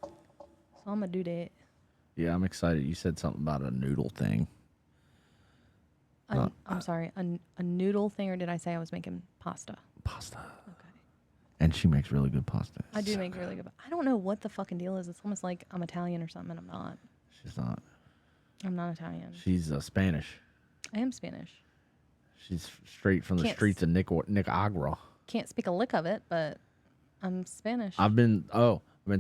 B: So I'm gonna do that.
A: Yeah, I'm excited. You said something about a noodle thing.
B: I'm sorry, a noodle thing, or did I say I was making pasta?
A: Pasta.
B: Okay.
A: And she makes really good pasta.
B: I do make really good. I don't know what the fucking deal is. It's almost like I'm Italian or something, and I'm not.
A: She's not.
B: I'm not Italian.
A: She's Spanish.
B: I am Spanish.
A: She's straight from the streets of Nicaragua.
B: Can't speak a lick of it, but I'm Spanish.
A: I've been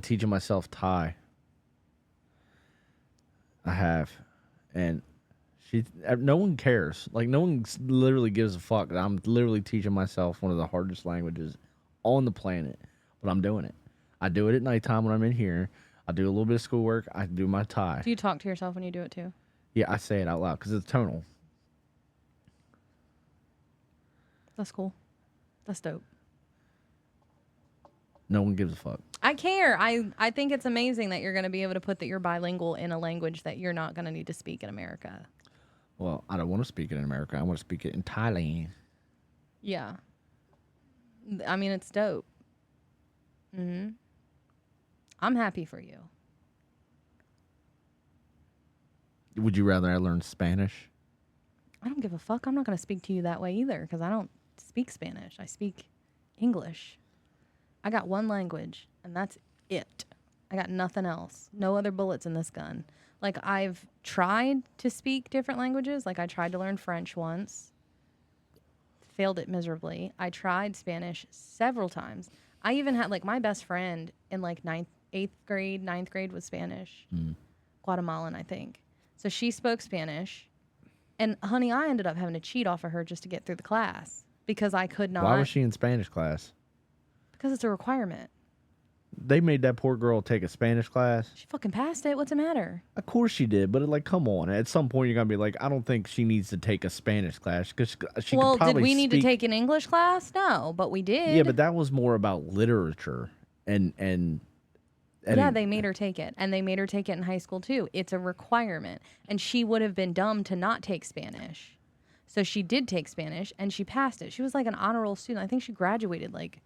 A: teaching myself Thai. I have. And no one cares. Like, no one literally gives a fuck. I'm literally teaching myself one of the hardest languages on the planet, but I'm doing it. I do it at nighttime when I'm in here. I do a little bit of schoolwork. I do my Thai.
B: Do you talk to yourself when you do it too?
A: Yeah, I say it out loud because it's tonal.
B: That's cool. That's dope.
A: No one gives a fuck.
B: I care. I think it's amazing that you're going to be able to put that you're bilingual in a language that you're not going to need to speak in America.
A: Well, I don't want to speak it in America. I want to speak it in Thailand.
B: Yeah. I mean, it's dope. Mm-hmm. I'm happy for you.
A: Would you rather I learn Spanish?
B: I don't give a fuck. I'm not going to speak to you that way either because I don't speak Spanish. I speak English. I got one language, and that's it. I got nothing else. No other bullets in this gun. Like, I've tried to speak different languages. Like, I tried to learn French once. Failed it miserably. I tried Spanish several times. I even had, like, my best friend in, like, ninth grade was Spanish. Guatemalan, I think. So she spoke Spanish. And, honey, I ended up having to cheat off of her just to get through the class because I could not.
A: Why was she in Spanish class?
B: Because it's a requirement.
A: They made that poor girl take a Spanish class.
B: She fucking passed it. What's the matter?
A: Of course she did, but like, come on. At some point, you're gonna be like, I don't think she needs to take a Spanish class because she
B: Well,
A: could probably
B: did we need to
A: speak-
B: take an English class? No, but we did.
A: Yeah, but that was more about literature and
B: yeah, they made her take it, and they made her take it in high school too. It's a requirement, and she would have been dumb to not take Spanish. So she did take Spanish, and she passed it. She was like an honor roll student. I think she graduated like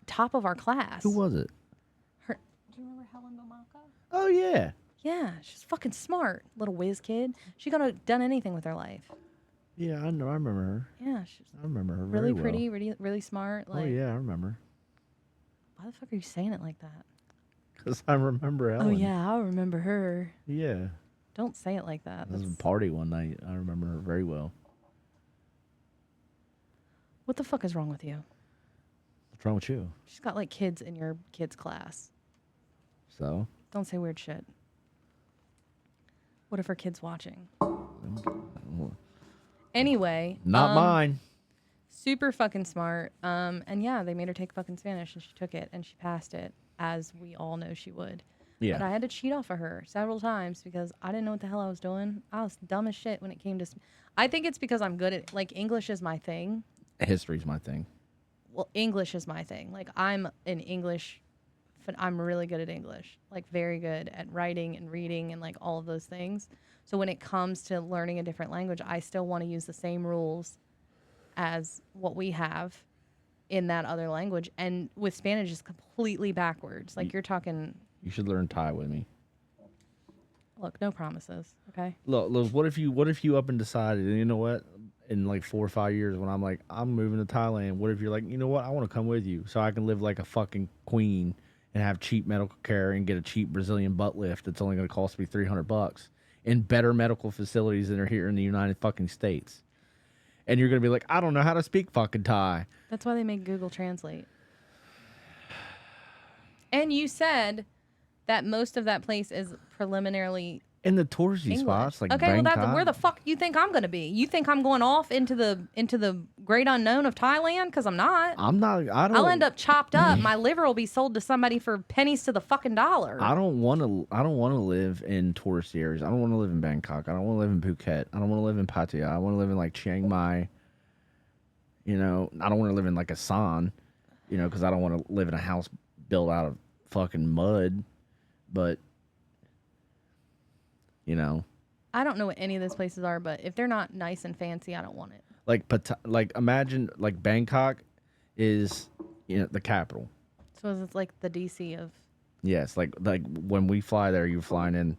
B: top of our class.
A: Who was it?
B: Her. Do you remember Helen Bomaka?
A: Oh yeah.
B: Yeah, she's fucking smart, little whiz kid. She could have done anything with her life.
A: Yeah, I know. I remember her.
B: Yeah, she's
A: I remember her.
B: really
A: very
B: pretty,
A: well.
B: really smart. Like,
A: Oh yeah, I remember.
B: why the fuck are you saying it like that?
A: Because I remember Ellen.
B: Oh yeah, I remember her.
A: Yeah.
B: Don't say it like that.
A: This was a
B: That's-
A: party one night. I remember her very well.
B: What the fuck is wrong with you?
A: What's wrong with you?
B: She's got like kids in your kids' class.
A: So?
B: Don't say weird shit. What if her kid's watching? Anyway.
A: Not mine.
B: Super fucking smart. And yeah, they made her take fucking Spanish and she took it and she passed it, as we all know she would.
A: Yeah.
B: But I had to cheat off of her several times because I didn't know what the hell I was doing. I was dumb as shit when it came to... I think it's because I'm good at... Like, English is my thing.
A: History's my thing.
B: Well, English is my thing. Like, I'm an English... I'm really good at English. Like, very good at writing and reading and, like, all of those things. So when it comes to learning a different language, I still want to use the same rules as what we have in that other language. And with Spanish, it's completely backwards. Like, you're talking...
A: You should learn Thai with me.
B: Look, no promises, okay?
A: Look, what if you up and decided, you know what, in like 4 or 5 years when I'm like, I'm moving to Thailand, what if you're like, you know what, I want to come with you so I can live like a fucking queen and have cheap medical care and get a cheap Brazilian butt lift that's only going to cost me $300 in better medical facilities than are here in the United fucking States. And you're going to be like, I don't know how to speak fucking Thai.
B: That's why they make Google Translate. And you said that most of that place is preliminarily
A: In the touristy
B: English.
A: spots, like
B: okay, well,
A: Bangkok.
B: where the fuck you think I'm gonna be? You think I'm going off into the great unknown of Thailand? Because I'm not.
A: I'm not. I don't.
B: I'll end up chopped up. My liver will be sold to somebody for pennies to the fucking dollar.
A: I don't want to. I don't want to live in touristy areas. I don't want to live in Bangkok. I don't want to live in Phuket. I don't want to live in Pattaya. I want to live in like Chiang Mai. You know, I don't want to live in like Asan. You know, because I don't want to live in a house built out of fucking mud. But you know,
B: I don't know what any of those places are, but if they're not nice and fancy, I don't want it.
A: like imagine like Bangkok is, you know, the capital.
B: So it's like the DC of.
A: Yes, like when we fly there, you're flying in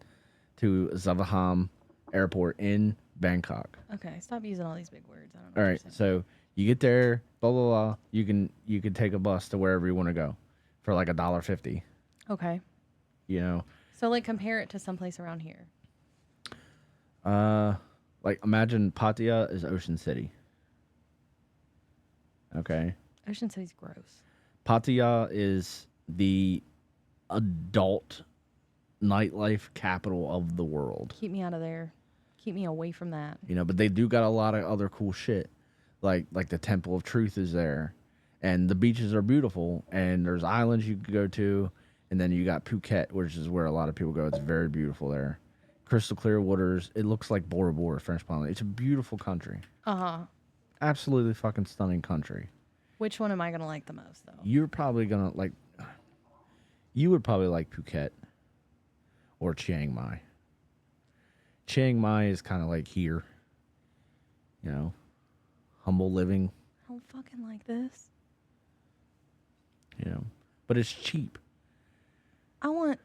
A: to Zavaham Airport in Bangkok.
B: Okay, stop using all these big words. I don't know.
A: All
B: what
A: right,
B: you're saying.
A: so you get there, blah blah blah. You can take a bus to wherever you want to go for like $1.50.
B: Okay.
A: You know,
B: So like compare it to someplace around here.
A: like imagine Pattaya is Ocean City. Okay.
B: Ocean City's gross.
A: Pattaya is the adult nightlife capital of the world.
B: Keep me out of there. Keep me away from that.
A: You know, but they do got a lot of other cool shit. Like the Temple of Truth is there. And the beaches are beautiful. And there's islands you could go to. And then you got Phuket, which is where a lot of people go. It's very beautiful there. Crystal clear waters. It looks like Bora Bora, French Polynesia. It's a beautiful country.
B: Uh-huh.
A: Absolutely fucking stunning country.
B: Which one am I going to like the most, though?
A: You're probably going to like... You would probably like Phuket or Chiang Mai. Chiang Mai is kind of like here. You know, humble living,
B: I don't fucking like this.
A: you know, but it's cheap.
B: I want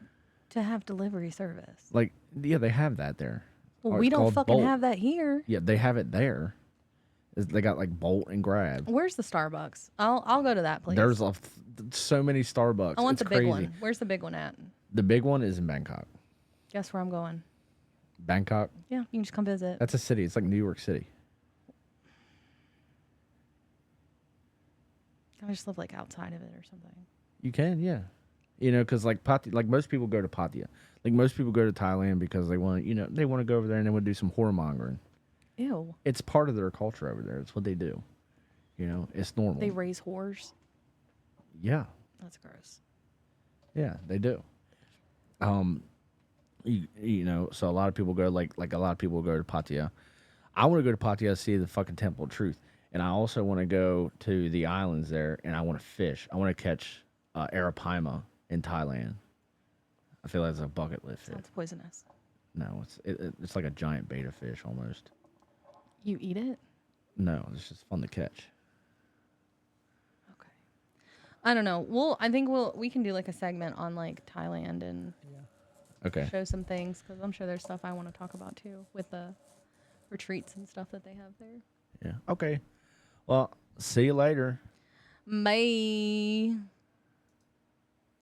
B: to have delivery service.
A: Like, yeah, they have that there.
B: Well,
A: Or
B: we
A: it's
B: don't
A: called
B: fucking
A: Bolt.
B: have that here.
A: Yeah, they have it there. They got like Bolt and Grab.
B: Where's the Starbucks? I'll go to that place.
A: There's so many Starbucks.
B: I want
A: It's
B: the big
A: crazy.
B: one. Where's the big one at?
A: The big one is in Bangkok.
B: Guess where I'm going.
A: Bangkok,
B: Yeah, you can just come visit.
A: that's a city. It's like New York City.
B: Can I just live like outside of it or something?
A: You can, yeah. You know, because like like most people go to Pattaya. Like most people go to Thailand because they want, they want to go over there and they want to do some whoremongering.
B: Ew.
A: It's part of their culture over there. It's what they do. It's normal.
B: They raise whores.
A: Yeah,
B: That's gross.
A: yeah, they do. So a lot of people go like a lot of people go to Pattaya. I want to go to Pattaya to see the fucking Temple of Truth, and I also want to go to the islands there, and I want to fish. I want to catch arapaima in Thailand. I feel like it's a bucket list fish.
B: Sounds poisonous.
A: No, it's like a giant betta fish almost.
B: You eat it?
A: No, it's just fun to catch.
B: Okay. I don't know. I think we can do like a segment on like Thailand and
A: Okay.
B: show some things because I'm sure there's stuff I want to talk about too with the retreats and stuff that they have there.
A: Yeah. Okay. Well, see you later.
B: Bye.